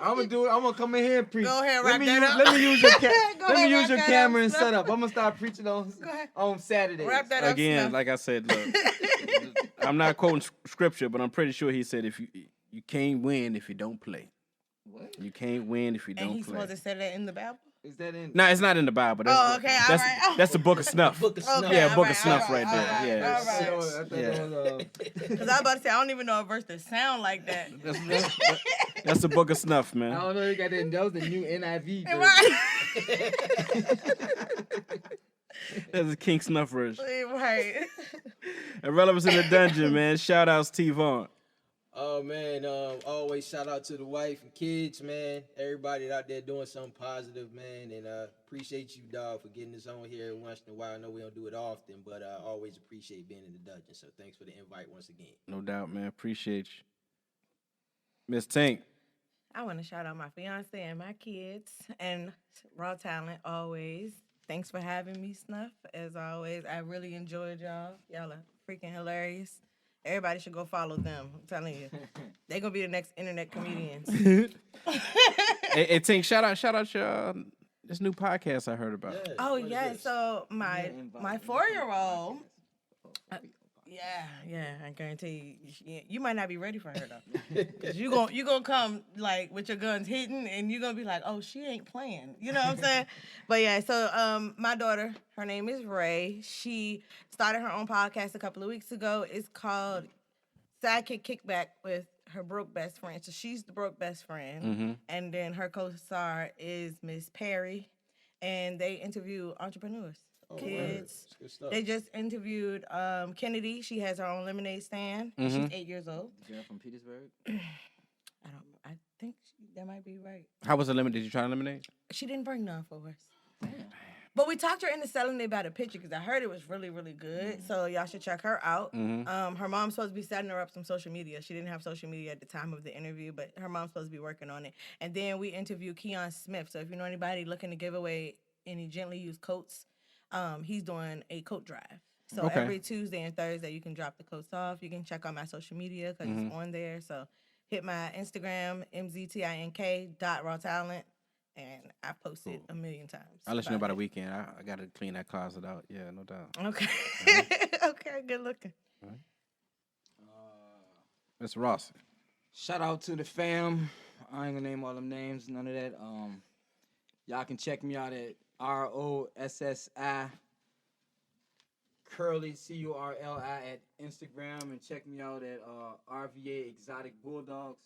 I'm gonna do it. I'm gonna come in here and preach. Go ahead, wrap that use, up. let me use your Go let ahead, me use wrap your that camera up, and Snuff. set up. I'm gonna start preaching Go ahead. on Saturdays. Wrap that up. Again, Snuff. like I said, look, I'm not quoting scripture, but I'm pretty sure he said if you can't win if you don't play. What You can't win if you And don't he's play. supposed to say that in the Bible? is that in? No, it's not in the Bible. That's, Oh, okay, all that's, right. that's the Book of Snuff. Book of Snuff. Okay, Yeah, all Book of right, Snuff all right there. all Yeah. all right. I thought it was, Because I was about to say, I don't even know a verse that sound like that. That's the Book of Snuff, I man. don't know. You got that. That was the new NIV. version. Right. That's the King Snuff version. Right. Irrelevance in the dungeon, man. Shout outs T Vaughan. Oh man, always shout out to the wife and kids, man. Everybody out there doing something positive, man. And appreciate you, dog, for getting us on here once in a while. I know we don't do it often, but always appreciate being in the dungeon. So thanks for the invite once again. No doubt, man. Appreciate you. Miss Tink. I want to shout out my fiance and my kids and Raw Talent always. Thanks for having me, Snuff. As always, I really enjoyed y'all. Y'all are freaking hilarious. Everybody should go follow them. I'm telling you, they're gonna be the next internet comedians. Hey, Tink, shout out your this new podcast I heard about. Yes, Oh what is yeah, this? so my Invite 4-year-old. Yeah, I guarantee you might not be ready for her though. 'Cause you gonna come like with your guns hidden, and you're gonna be like, oh, she ain't playing. You know what I'm saying? But yeah, so my daughter, her name is Ray. She started her own podcast a couple of weeks ago. It's called Sidekick Kickback with her broke best friend. So she's the broke best friend, and then her co-star is Miss Perry, and they interview entrepreneurs. Kids. Good stuff. They just interviewed Kennedy. She has her own lemonade stand. She's 8 years old. Girl from Petersburg. I think that might be right. How was the lemonade? Did you try the lemonade? She didn't bring none for us. But we talked her into selling it by the picture because I heard it was really, really good. So y'all should check her out. Her mom's supposed to be setting her up some social media. She didn't have social media at the time of the interview, but her mom's supposed to be working on it. And then we interviewed Keon Smith. So if you know anybody looking to give away any gently used coats, he's doing a coat drive. So every Tuesday and Thursday, you can drop the coats off. You can check out my social media because it's on there. So hit my Instagram, mztink.rawtalent, and I posted a million times. I'll let you know about the weekend. I got to clean that closet out. Yeah, no doubt. Okay. Okay, good looking. Mr. Ross. Shout out to the fam. I ain't gonna name all them names, none of that. Y'all can check me out at ROSSI Curly CURLI at Instagram, and check me out at RVA Exotic Bulldogs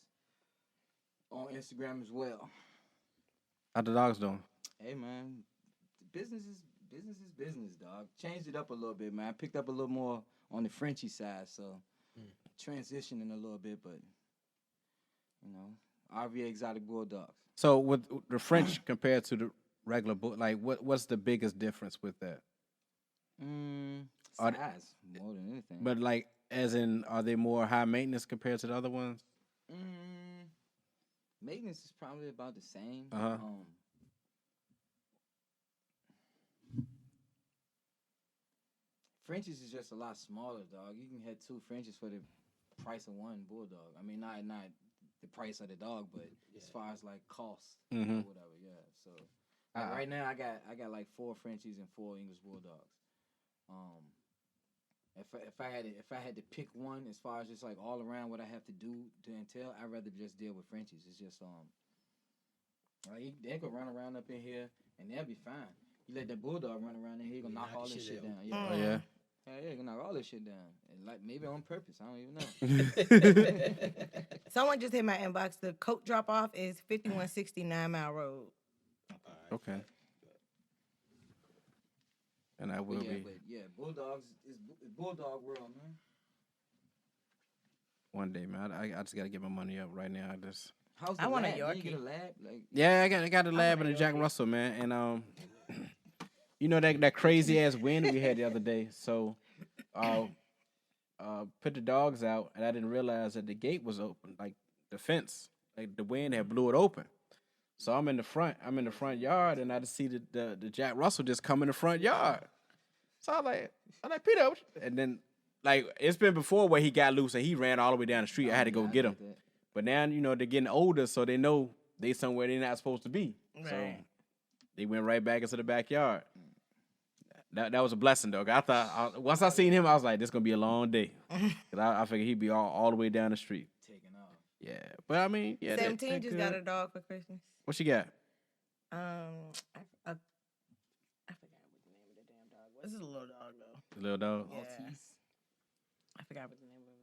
on Instagram as well. How the dogs doing? Hey man, business is business, dog. Changed it up a little bit, man. I picked up a little more on the Frenchy side, so transitioning a little bit, but you know, RVA Exotic Bulldogs. So with the French compared to the regular bull, like what's the biggest difference with that? Size more than anything. But like, as in, are they more high maintenance compared to the other ones? Maintenance is probably about the same. Frenchies is just a lot smaller, dog. You can have 2 Frenchies for the price of 1 bulldog. I mean, not the price of the dog, but as far as like cost or whatever, yeah. So like right now, I got like 4 Frenchies and 4 English bulldogs. If I had to pick one as far as just like all around what I have to do to entail, I'd rather just deal with Frenchies. It's just like they could run around up in here and they'll be fine. You let that bulldog run around in here, he gonna knock all this shit down. Yeah. Oh yeah. Yeah, he gonna knock all this shit down. And like maybe on purpose. I don't even know. Someone just hit my inbox. The coat drop off is 5169 Mile Road. Okay. And I will be. But yeah, Bulldogs is Bulldog world, man. One day, man. I just gotta get my money up right now. How's the I want a lab? Did Yorkie. you get a lab? Like, Yeah, I got the lab and the Jack Russell, man. And you know that crazy ass wind we had the other day. So put the dogs out, and I didn't realize that the gate was open, like the fence, like the wind had blew it open. So I'm in the front yard, and I just see the Jack Russell just come in the front yard. So I'm like Peter, and then like it's been before where he got loose and he ran all the way down the street. I had to go get him. But now they're getting older, so they know they somewhere they're not supposed to be. Right. So they went right back into the backyard. That was a blessing, though. I thought once I seen him, I was like, "This gonna be a long day." Cause I figured he'd be all the way down the street. taking off. Yeah, but I mean, yeah. 17 just got a dog for Christmas. What she got? I forgot what the name of the damn dog was. This is a little dog though. The little dog. Yeah. I forgot what the name of it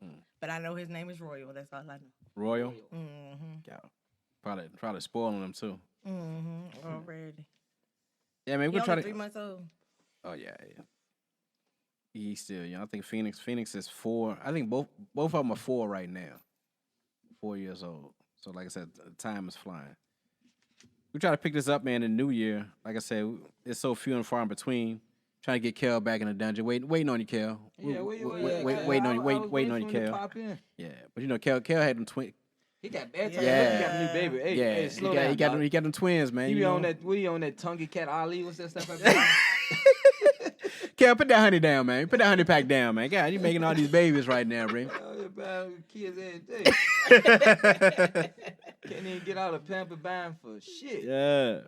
was. But I know his name is Royal. That's all I know. Royal. Mm-hmm. Yeah. Probably spoiling him too. Mm-hmm. Already. Yeah, man. We're He trying only to. 3 months old. Oh yeah. He's still young. I think Phoenix is 4. I think both of them are 4 right now. 4 years old. So like I said, time is flying. We try to pick this up, man, in the new year. Like I said, it's so few and far in between. Trying to get Kel back in the dungeon. Waiting on you, Kel. Yeah, waiting on you, Kel. Pop in. Yeah, but Kel had them He got bad time. Yeah. He got a new baby. Hey, Yeah, hey, slow he down. got dog. he got them twins, man. He you be know? on that. What he on that Tongue Cat Ali? What's that stuff? Kel, put that honey down, man. Put that honey pack down, man. God, you making all these babies right now, bro. Oh, yeah, buying kids every day. Can't even get out of pamper buying for shit. Yeah.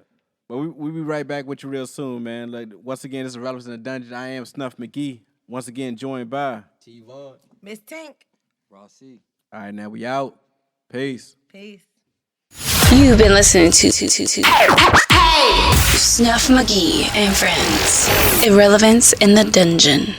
But we'll be right back with you real soon, man. Like once again, this is Relevance in the Dungeon. I am Snuff Magee. Once again, joined by T. Vaughan. Miss Tink. Rossy. All right, now we out. Peace. Peace. You've been listening to Snuff Magee and Friends. Irrelevance in the Dungeon.